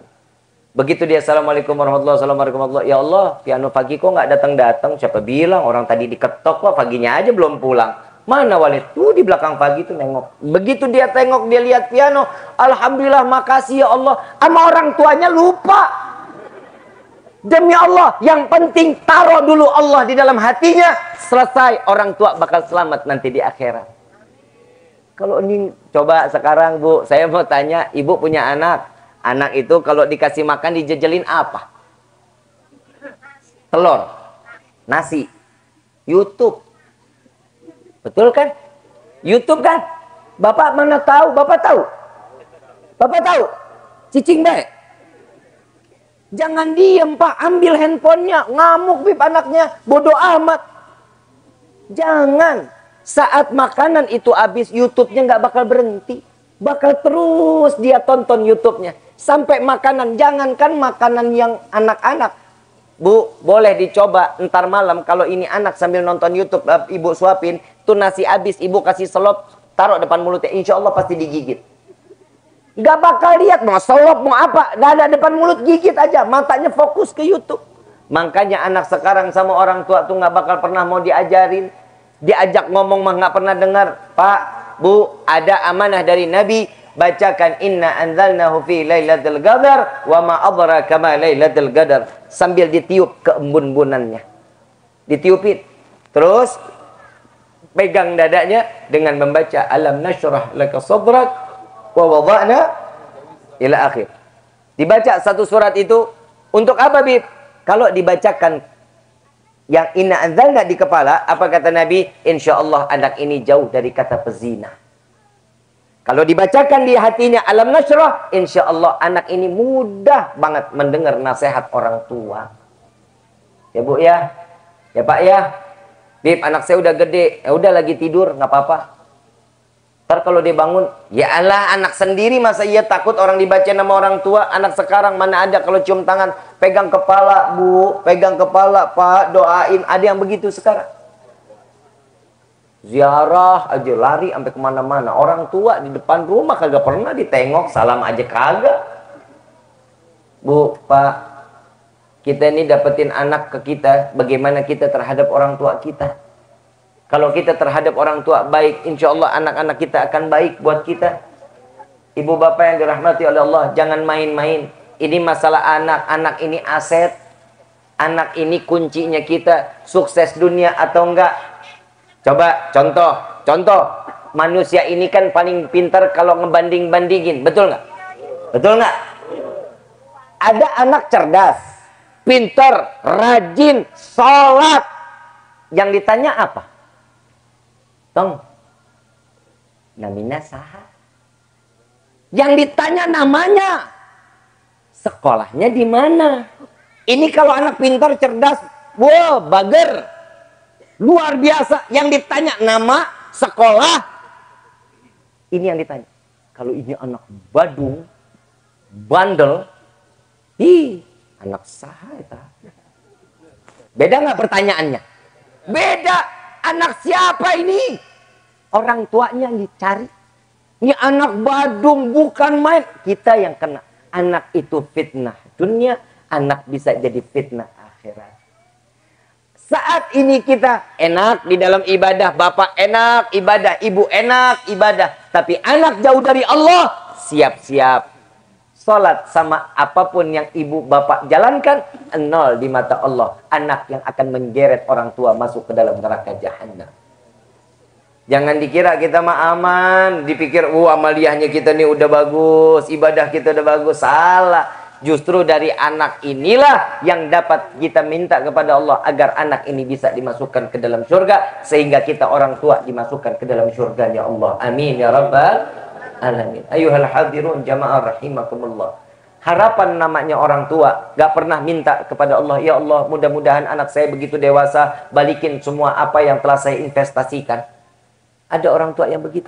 Begitu dia assalamualaikum warahmatullahi wabarakatuh. Ya Allah, piano pagi kok nggak datang-datang? Siapa bilang orang tadi diketok kok paginya aja belum pulang. Mana Walid? Tuh di belakang pagi tuh nengok. Begitu dia tengok, dia lihat piano. Alhamdulillah, makasih ya Allah. Sama orang tuanya lupa. Demi Allah, yang penting taruh dulu Allah di dalam hatinya. Selesai, orang tua bakal selamat nanti di akhirat. Kalau ini, coba sekarang Bu, saya mau tanya, Ibu punya anak. Anak itu kalau dikasih makan dijejelin apa? Telur, nasi, YouTube. Betul kan? YouTube kan? Bapak mana tahu? Bapak tahu? Bapak tahu? Cicing baik. Jangan diem Pak, ambil handphonenya, ngamuk bib anaknya, bodoh amat. Jangan. Saat makanan itu habis, YouTube-nya nggak bakal berhenti. Bakal terus dia tonton YouTube-nya. Sampai makanan, jangankan makanan yang anak-anak. Bu, boleh dicoba ntar malam kalau ini anak sambil nonton YouTube, ibu suapin, tuh nasi habis, ibu kasih selop, taruh depan mulutnya, insya Allah pasti digigit. Gak bakal lihat mau selop mau apa, gak ada depan mulut, gigit aja, matanya fokus ke YouTube. Makanya anak sekarang sama orang tua tuh gak bakal pernah mau diajarin, diajak ngomong mah gak pernah dengar. Pak, Bu, ada amanah dari Nabi, bacakan inna anzalnahu fi lailatul qadar wa ma adraka ma lailatul qadar, sambil ditiup ke embun-embunannya, ditiupin, terus pegang dadanya dengan membaca alam nashrah laka sadrak wa wada'na ila akhir. Dibaca satu surat itu untuk apa, Bib? Kalau dibacakan yang inna anzalna di kepala, apa kata Nabi? Insya Allah anak ini jauh dari kata pezina. Kalau dibacakan di hatinya alam nashrah, insya Allah anak ini mudah banget mendengar nasihat orang tua. Ya Bu ya, ya Pak ya. Bib, anak saya udah gede, ya udah lagi tidur, nggak apa-apa. Ntar kalau dia bangun, ya Allah, anak sendiri masa iya takut orang dibaca nama orang tua. Anak sekarang mana ada kalau cium tangan, pegang kepala Bu, pegang kepala Pak, doain. Ada yang begitu sekarang. Ziarah aja, lari sampai kemana-mana. Orang tua di depan rumah kagak pernah ditengok, salam aja kagak. Bu, Pak, kita ini dapetin anak ke kita, bagaimana kita terhadap orang tua kita. Kalau kita terhadap orang tua baik, insya Allah anak-anak kita akan baik buat kita. Ibu bapak yang dirahmati oleh Allah, jangan main-main. Ini masalah anak, anak ini aset. Anak ini kuncinya kita, sukses dunia atau enggak. Coba contoh. Manusia ini kan paling pintar kalau ngebanding-bandingin, betul nggak? Betul nggak? Ada anak cerdas, pintar, rajin, sholat. Yang ditanya apa? Tong, namina saha? Yang ditanya namanya, sekolahnya di mana? Ini kalau anak pintar, cerdas, wow, bager, luar biasa. Yang ditanya nama, sekolah, ini yang ditanya. Kalau ini anak badung, bandel, anak saha itu. Beda nggak pertanyaannya? Beda. Anak siapa ini? Orang tuanya yang dicari. Ini anak badung, bukan main. Kita yang kena. Anak itu fitnah dunia, anak bisa jadi fitnah akhirat. Saat ini kita enak di dalam ibadah, bapak enak ibadah, ibu enak ibadah. Tapi anak jauh dari Allah, siap-siap. Salat sama apapun yang ibu bapak jalankan, nol di mata Allah. Anak yang akan menggeret orang tua masuk ke dalam neraka jahanam. Jangan dikira kita mah aman, dipikir amaliyahnya kita nih udah bagus, ibadah kita udah bagus. Salah. Justru dari anak inilah yang dapat kita minta kepada Allah agar anak ini bisa dimasukkan ke dalam surga, sehingga kita orang tua dimasukkan ke dalam surganya Allah. Amin ya rabbal alamin. Ayuhal hadirun jamaah rahimakumullah. Harapan namanya orang tua, gak pernah minta kepada Allah, ya Allah mudah-mudahan anak saya begitu dewasa, balikin semua apa yang telah saya investasikan. Ada orang tua yang begitu.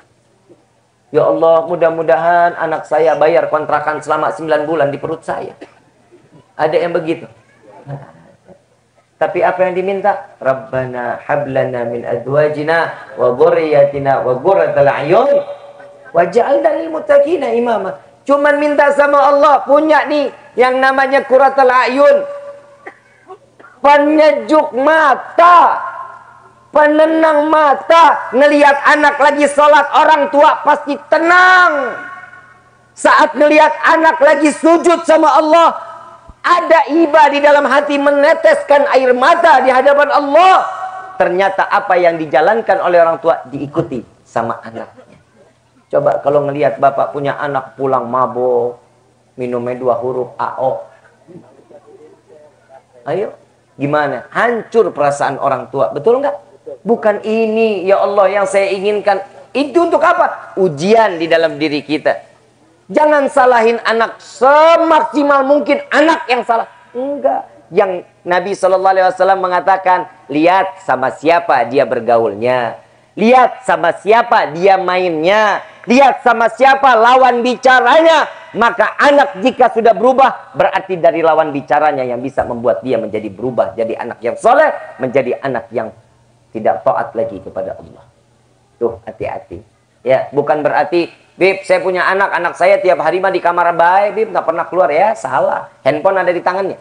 Ya Allah mudah-mudahan anak saya bayar kontrakan selama 9 bulan di perut saya. Ada yang begitu. Tapi apa yang diminta? Rabbana hablana min azwajina wa dhurriyyatina wa qurratal a'yun waj'alna lil muttaqina imama. Cuman minta sama Allah punya nih yang namanya qurratul a'yun. Penyejuk mata, penenang mata, ngelihat anak lagi sholat, orang tua pasti tenang. Saat ngelihat anak lagi sujud sama Allah, ada iba di dalam hati meneteskan air mata di hadapan Allah. Ternyata apa yang dijalankan oleh orang tua diikuti sama anaknya. Coba kalau ngelihat bapak punya anak pulang mabuk, minumnya 2 huruf AO. Ayo, gimana? Hancur perasaan orang tua, betul nggak? Bukan ini ya Allah yang saya inginkan. Itu untuk apa? Ujian di dalam diri kita. Jangan salahin anak, semaksimal mungkin anak yang salah. Enggak. Yang Nabi SAW mengatakan, lihat sama siapa dia bergaulnya, lihat sama siapa dia mainnya, lihat sama siapa lawan bicaranya. Maka anak jika sudah berubah, berarti dari lawan bicaranya yang bisa membuat dia menjadi berubah, jadi anak yang soleh, menjadi anak yang tidak taat lagi kepada Allah. Tuh, hati-hati. Ya, bukan berarti, Bib, saya punya anak, anak saya tiap hari mah di kamar baik, Bib, nggak pernah keluar. Ya, salah. Handphone ada di tangannya.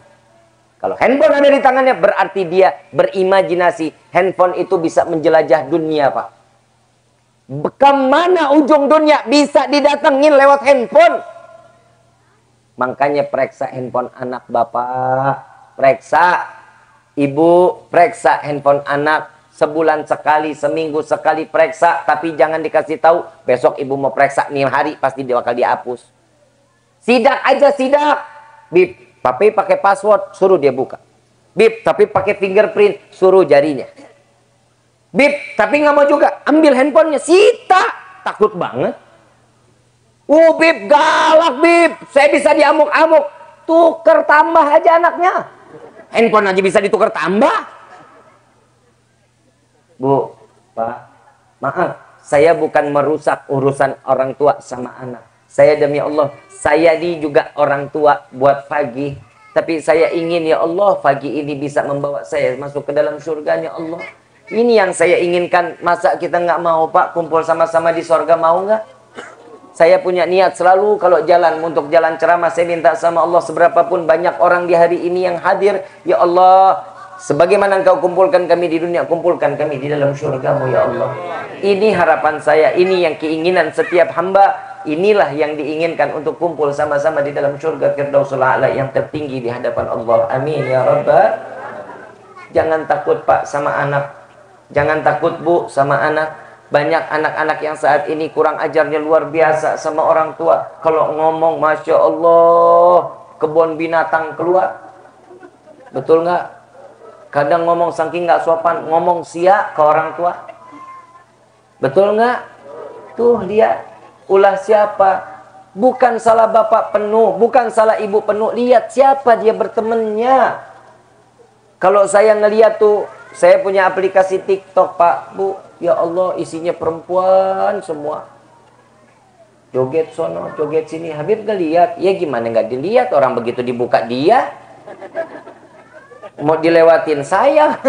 Kalau handphone ada di tangannya, berarti dia berimajinasi. Handphone itu bisa menjelajah dunia, Pak. Kemana ujung dunia bisa didatengin lewat handphone. Makanya periksa handphone anak bapak, periksa ibu, periksa handphone anak. Sebulan sekali, seminggu sekali periksa. Tapi jangan dikasih tahu, besok ibu mau periksa nih hari, pasti dia bakal dihapus. Sidak aja, sidak. Bib, tapi pakai password, suruh dia buka. Bib, tapi pakai fingerprint, suruh jarinya. Bib, tapi nggak mau juga, ambil handphonenya, sita. Takut banget. Bib, galak, Bib. Saya bisa diamuk-amuk. Tuker tambah aja anaknya. Handphone aja bisa ditukar tambah. Bu, Pak, maaf, saya bukan merusak urusan orang tua sama anak. Saya demi Allah, saya ini juga orang tua buat Fagi. Tapi saya ingin ya Allah, Fagi ini bisa membawa saya masuk ke dalam surganya Allah. Ini yang saya inginkan. Masa kita nggak mau, Pak, kumpul sama-sama di surga, mau nggak? Saya punya niat selalu kalau jalan, untuk jalan ceramah, saya minta sama Allah, seberapapun banyak orang di hari ini yang hadir, ya Allah, sebagaimana Engkau kumpulkan kami di dunia, kumpulkan kami di dalam surga-Mu ya Allah. Ini harapan saya, ini yang keinginan setiap hamba. Inilah yang diinginkan untuk kumpul sama-sama di dalam surga Firdausul A'la yang tertinggi di hadapan Allah. Amin ya Rabbal. Jangan takut, Pak, sama anak. Jangan takut, Bu, sama anak. Banyak anak-anak yang saat ini kurang ajarnya luar biasa sama orang tua. Kalau ngomong, Masya Allah, kebun binatang keluar. Betul nggak? Kadang ngomong saking nggak sopan, ngomong sia ke orang tua. Betul nggak? Tuh lihat, ulah siapa? Bukan salah bapak penuh, bukan salah ibu penuh. Lihat siapa dia bertemannya. Kalau saya ngeliat tuh, saya punya aplikasi TikTok, Pak, Bu. Ya Allah, isinya perempuan semua. Joget sono, joget sini. Habib ngeliat, ya gimana nggak dilihat? Orang begitu dibuka dia. Mau dilewatin saya.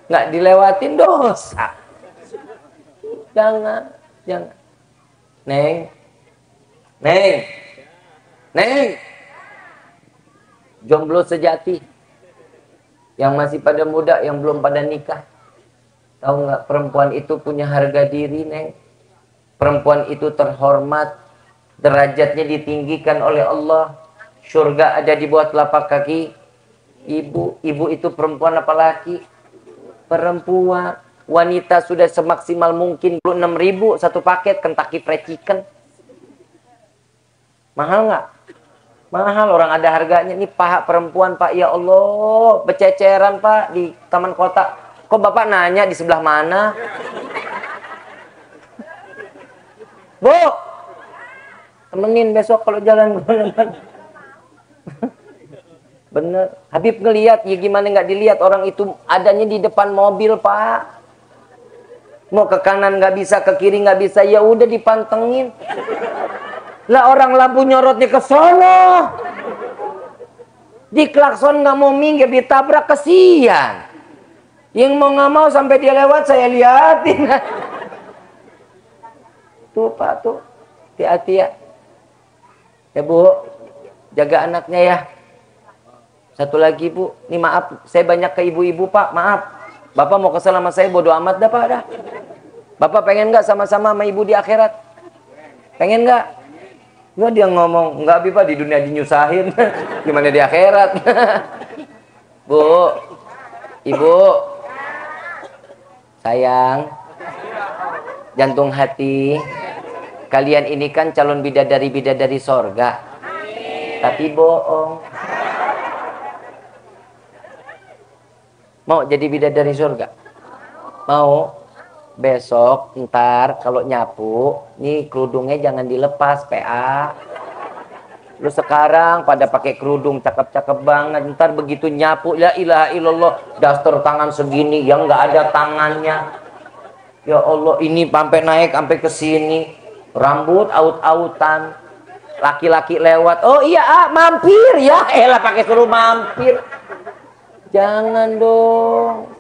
Nggak dilewatin dosa. Jangan, jangan. Neng. Neng. Neng. Jomblo sejati. Yang masih pada muda, yang belum pada nikah. Tahu nggak, perempuan itu punya harga diri, Neng. Perempuan itu terhormat. Derajatnya ditinggikan oleh Allah. Surga ada di bawah telapak kaki ibu. Ibu itu perempuan apa laki? Perempuan. Wanita sudah semaksimal mungkin 26.000 satu paket Kentucky Fried Chicken. Mahal nggak? Mahal, orang ada harganya. Ini paha perempuan, Pak, ya Allah, bececeran, Pak, di taman kota. Kok Bapak nanya di sebelah mana? Bu, temenin besok kalau jalan. Bener. Habib ngelihat, ya gimana nggak dilihat, orang itu adanya di depan mobil, Pak. Mau ke kanan nggak bisa, ke kiri nggak bisa, ya udah dipantengin. Lah orang lampu nyorotnya ke sono. Di klakson nggak mau minggir, ditabrak, kesian. Yang mau nggak mau sampai dia lewat saya liatin. Tuh Pak tuh, hati-hati ya. Ya Bu, jaga anaknya ya. Satu lagi Bu, ini maaf, saya banyak ke ibu-ibu Pak, maaf. Bapak mau kesel sama saya, bodo amat dah Pak dah. Bapak pengen nggak sama-sama sama ibu di akhirat? Pengen nggak? Nggak, dia ngomong, nggak Bi Pak, di dunia dinyusahin. Gimana di akhirat? Bu, ibu, sayang, jantung hati, kalian ini kan calon bidadari-bidadari sorga. Tapi bohong. Mau jadi bidadari surga? Mau? Besok, ntar kalau nyapu, nih kerudungnya jangan dilepas, PA. Lu sekarang pada pakai kerudung cakep-cakep banget. Ntar begitu nyapu, la ilaha illallah, daster tangan segini yang nggak ada tangannya. Ya Allah, ini sampai naik sampai ke sini. Rambut aut-autan. Laki-laki lewat, oh iya mampir ya. Elah pakai suruh mampir. Jangan dong.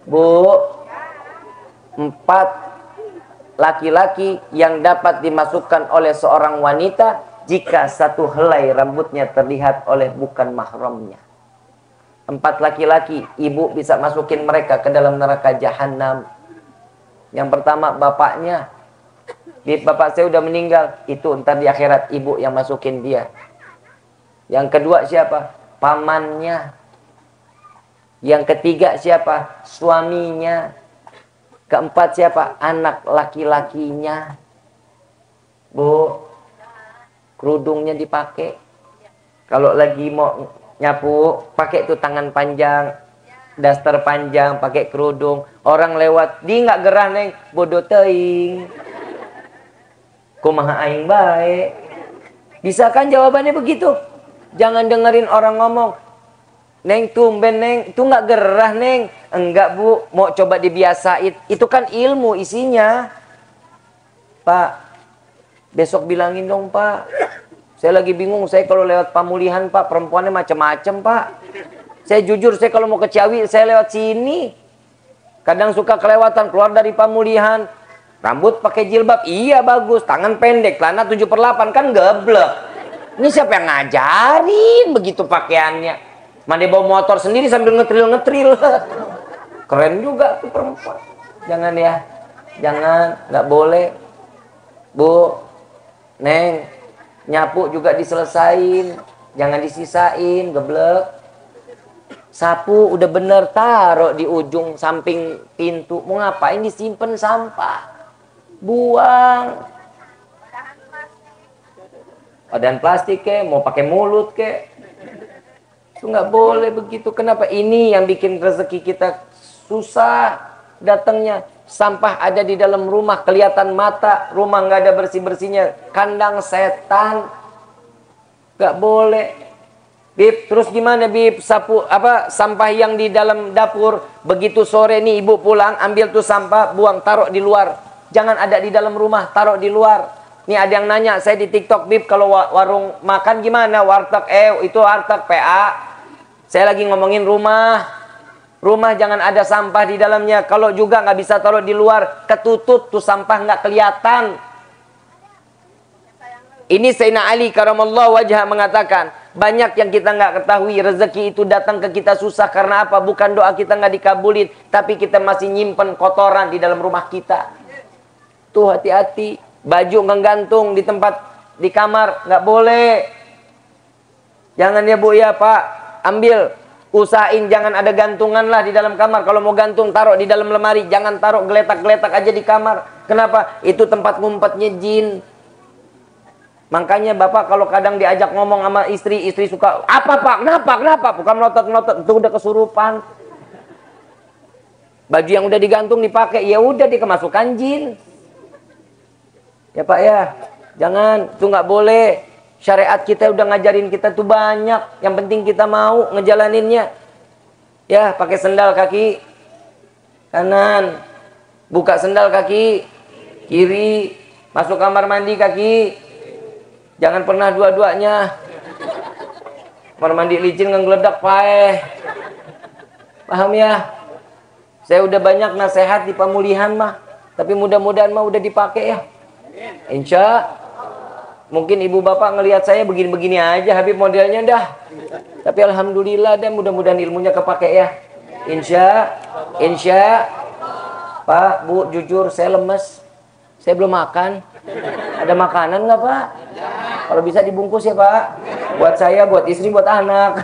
Bu, 4 laki-laki yang dapat dimasukkan oleh seorang wanita jika satu helai rambutnya terlihat oleh bukan mahramnya. 4 laki-laki, ibu bisa masukin mereka ke dalam neraka jahanam. Yang pertama bapaknya. Bapak saya udah meninggal, itu ntar di akhirat ibu yang masukin dia. Yang kedua siapa? Pamannya. Yang ketiga siapa? Suaminya. Keempat siapa? Anak laki-lakinya. Bu, kerudungnya dipakai. Kalau lagi mau nyapu, pakai tuh tangan panjang, daster panjang, pakai kerudung. Orang lewat, di nggak gerah neng, bodoh teing. Kumaha aing baik. Bisa kan jawabannya begitu? Jangan dengerin orang ngomong, Neng tumben Neng, itu nggak gerah Neng. Enggak Bu, mau coba dibiasain. Itu kan ilmu isinya. Pak, besok bilangin dong Pak. Saya lagi bingung, saya kalau lewat pemulihan Pak, perempuannya macam-macam Pak. Saya jujur, saya kalau mau ke Ciawi, saya lewat sini. Kadang suka kelewatan, keluar dari pemulihan. Rambut pakai jilbab, iya bagus. Tangan pendek, celana 7/8, kan geblek. Ini siapa yang ngajarin begitu pakaiannya? Mana bawa motor sendiri sambil ngetril-ngetril. Keren juga tuh perempuan. Jangan ya. Jangan, nggak boleh. Bu, Neng, nyapu juga diselesain. Jangan disisain, geblek. Sapu udah bener, taruh di ujung samping pintu. Mau ngapain disimpan sampah? Buang. Badan plastik ke, mau pakai mulut ke. Itu nggak boleh begitu. Kenapa? Ini yang bikin rezeki kita susah datangnya. Sampah ada di dalam rumah, kelihatan mata, rumah nggak ada bersih-bersihnya, kandang setan. Nggak boleh. Bib, terus gimana Bib? Sapu sampah yang di dalam dapur, begitu sore nih ibu pulang, ambil tuh sampah, buang, taruh di luar. Jangan ada di dalam rumah, taruh di luar. Nih ada yang nanya, saya di TikTok Bib, kalau warung makan gimana? Warteg, itu warteg PA. Saya lagi ngomongin rumah. Rumah jangan ada sampah di dalamnya. Kalau juga nggak bisa taruh di luar, ketutup tuh sampah nggak kelihatan. Ini Sayyidina Ali karamallahu wajhah mengatakan, banyak yang kita nggak ketahui, rezeki itu datang ke kita susah karena apa? Bukan doa kita nggak dikabulin, tapi kita masih nyimpen kotoran di dalam rumah kita. Tuh hati-hati. Baju ngegantung di tempat di kamar nggak boleh. Jangan ya Bu ya Pak. Ambil, usahain jangan ada gantungan lah di dalam kamar. Kalau mau gantung, taruh di dalam lemari. Jangan taruh geletak-geletak aja di kamar. Kenapa? Itu tempat ngumpetnya jin. Makanya Bapak kalau kadang diajak ngomong sama istri, istri suka, apa Pak? Kenapa? Bukan melotot-melotot, itu udah kesurupan. Baju yang udah digantung dipakai, ya udah dikemasukan jin. Ya Pak ya, jangan, itu nggak boleh. Syariat kita udah ngajarin kita tuh banyak. Yang penting kita mau ngejalaninnya. Ya, pakai sendal kaki kanan. Buka sendal kaki kiri. Masuk kamar mandi kaki. Jangan pernah dua-duanya. Kamar mandi licin ngegeledak paeh. Paham ya? Saya udah banyak nasihat di pemulihan mah, tapi mudah-mudahan mah udah dipakai ya. Insya mungkin ibu bapak ngelihat saya begini-begini aja Habib modelnya dah. Tapi alhamdulillah dan mudah-mudahan ilmunya kepake ya. Insya Pak, Bu, jujur saya lemes. Saya belum makan. Ada makanan nggak Pak? Kalau bisa dibungkus ya Pak. Buat saya, buat istri, buat anak.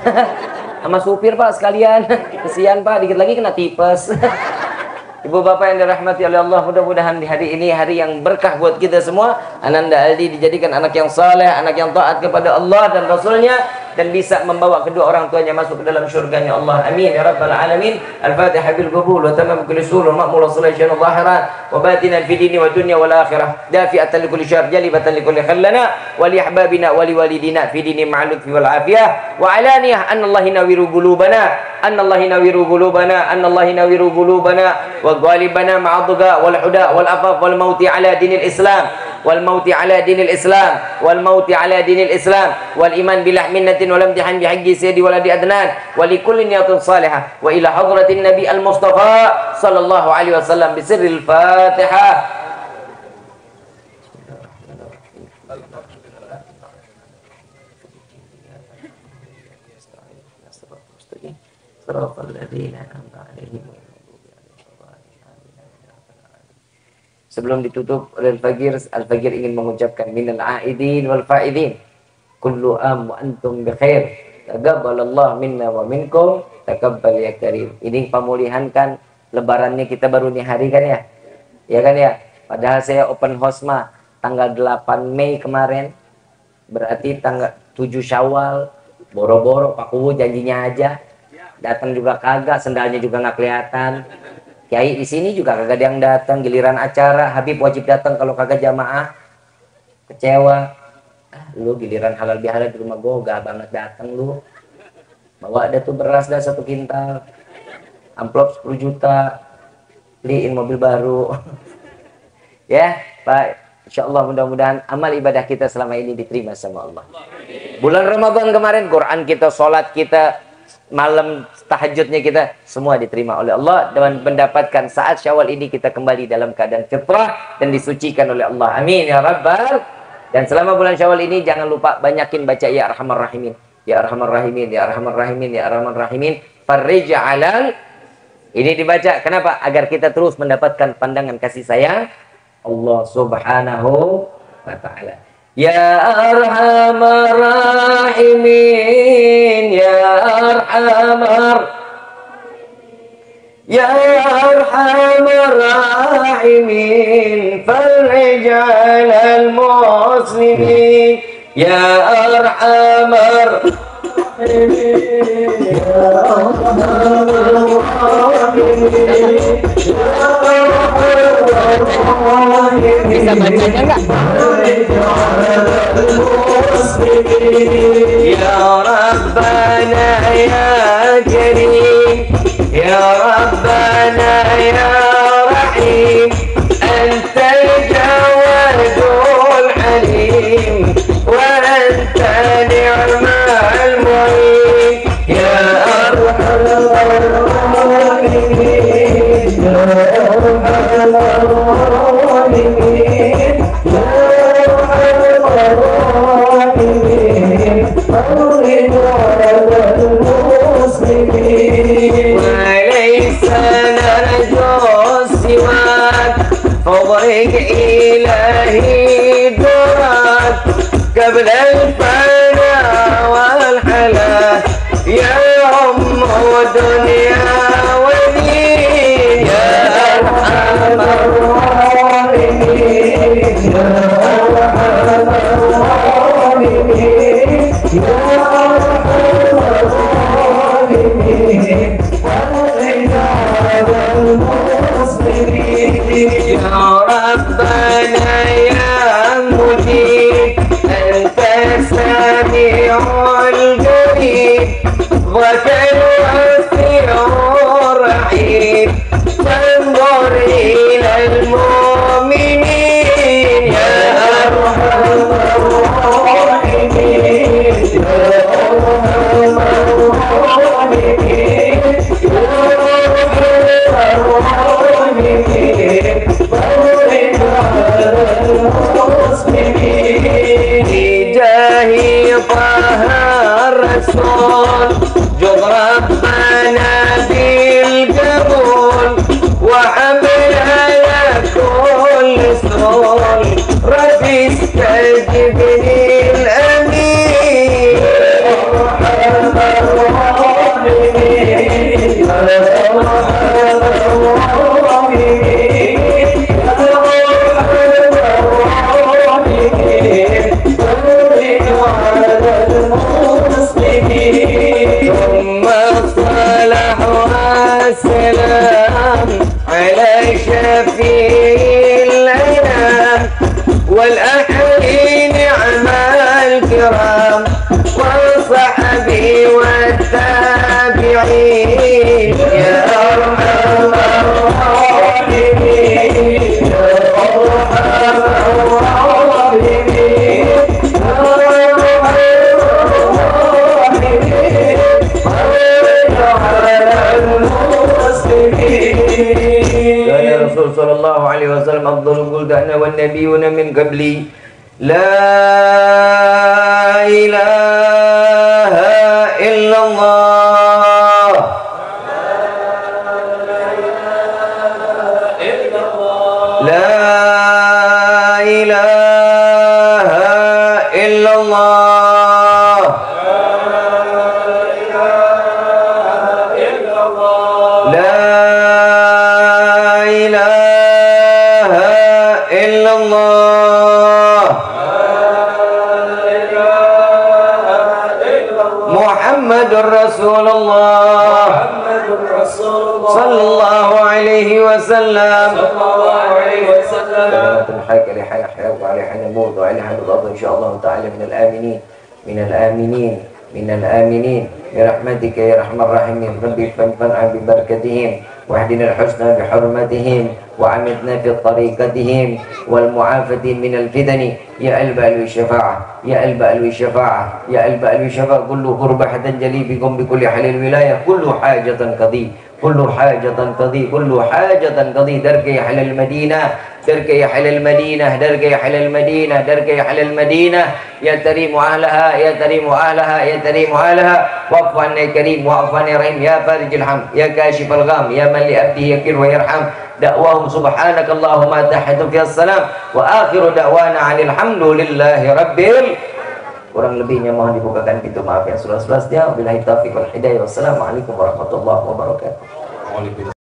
Sama supir Pak sekalian. Kesian Pak, dikit lagi kena tipes. Ibu bapak yang dirahmati oleh Allah, mudah-mudahan di hari ini hari yang berkah buat kita semua. Ananda Aldi dijadikan anak yang saleh, anak yang taat kepada Allah dan Rasulnya, dan bisa membawa kedua orang tuanya masuk ke dalam syurganya Allah. Amin ya rabbal alamin. Al-Fatihah bil qabul wa tamam kulli sulh ma'mul sallallahu zahiran wa batinan fi dini wa dunya wal akhirah. Dafi'atan li kulli syarr, jalibatan li kulli khallana wa li ahbabina wa li walidina fi dini ma'al lutfi wal afiyah wa alaniyah anallahi nawiru qulubana, anallahi nawiru qulubana, anallahi nawiru qulubana wa ghalibana ma'adga wal huda wal afaf wal mauti ala dinil Islam wal mauti ala dinil Islam wal mauti ala dinil Islam wal iman bilah minnatin wal imtihan bihaqqi sayyidi waladi adnan wa li kulli niyatin salihah wa ila hadratin nabi al mustafa sallallahu alaihi wasallam bi sirril Fatihah. Sebelum ditutup Al-Fagir ingin mengucapkan minal aidin wal faidin kullu am wa antum bi khair taqabbalallah minna wa minkum taqabbal ya karim. Ini pemulihan kan, lebarannya kita baru nih hari kan ya. Ya kan ya. Padahal saya open house mah tanggal 8 Mei kemarin. Berarti tanggal 7 Syawal. Boro-boro Pak Kuwu janjinya aja. Datang juga kagak, sendalnya juga nggak kelihatan. Kiai di sini juga kagak ada yang datang. Giliran acara Habib wajib datang, kalau kagak jamaah kecewa. Lu giliran halal bihalal di rumah gue gak banget datang lu. Bawa ada tuh beras dah 1 kintal, amplop 10 juta, beliin mobil baru. Ya Pak, insya Allah mudah-mudahan amal ibadah kita selama ini diterima sama Allah. Bulan Ramadan kemarin Quran kita, sholat kita, malam tahajudnya kita semua diterima oleh Allah, dan mendapatkan saat Syawal ini kita kembali dalam keadaan fitrah dan disucikan oleh Allah. Amin ya rabbal. Dan selama bulan Syawal ini jangan lupa banyakin baca ya arhamar rahimin, ya arhamar rahimin, ya arhamar rahimin, ya arhamar rahimin. Farij alal, ini dibaca kenapa? Agar kita terus mendapatkan pandangan kasih sayang Allah Subhanahu wa taala. Ya arhamar rahimin, ya arhamar, ya arhamar rahimin, farij 'alal muslimin, ya arhamar rahimin, ya arhamar rahimin, bisa bacanya enggak? Ya Rabbana ya Karim, ya Rabbana ya Rahim, Antal Jawadul Halim, wa anta ni'mal mu'in, ya Arhamar Rahimin, ya Arhamar Rahimin, ya Arhamar Rahimin, farij 'alal muslimin, wa laysa narju siwak, fadrik ilahi durak, qabla al-fana wal halak, ya dunya wa din, ya arhamar rahimin, ya arhamar rahimin, ya arhamar rahimin, farij 'alal muslimin, ya Rabbana ya mujib, anta sami'ul qarib, wa wasi'ur rahim, fanzur ilal mu'minin, ya arhamar rahimin, ya arhamar جبريل أمين ثم الصلاة والسلام على شفيع الأنام والأهل نعم الكرام والصحبه والتابعين يا أرحم الراحمين يا أرحم الراحمين قال الرسول صلى الله عليه وسلم أفضل الخلق أنا والنبيون من قبلي لا إله إلا الله لا إله إلا الله لا إله إلا الله محمد رسول الله صلى الله عليه وسلم كلمة الحق لحي حياة وعلى حين الموت وعلى حين الأرض إن شاء الله تعالى من الآمنين من الآمنين من الآمنين برحمتك يا أرحم الراحمين ربي فانفعنا ببركتهم واهدنا الحسنى بحرمتهم وعمدنا في طريقتهم والمعافة من الفتن يا البأل الشفاعة يا البأل الشفاعة يا البأل الشفاعة كل قربة تنجلي بكم بكل حال الولاية كل حاجة قضي كل حاجة قضي كل حاجة قضي درك يا حل المدينة درك يا حل المدينة درك يا حل المدينة درك يا حل المدينة يا كريم أهلها يا كريم أهلها يا كريم أهلها واعف عنا يا كريم واعف عنا يا رحيم يا فارج الهم يا كاشف الغام يا من لأبده يكل ويرحم دعواهم سبحانك اللهم تحت في السلام وآخر دعوانا عن الحمد لله رب kurang lebihnya mohon dibukakan pintu maaf yang seluas-luasnya. Billahi taufiq wal hidayah. Wassalamualaikum warahmatullahi wabarakatuh.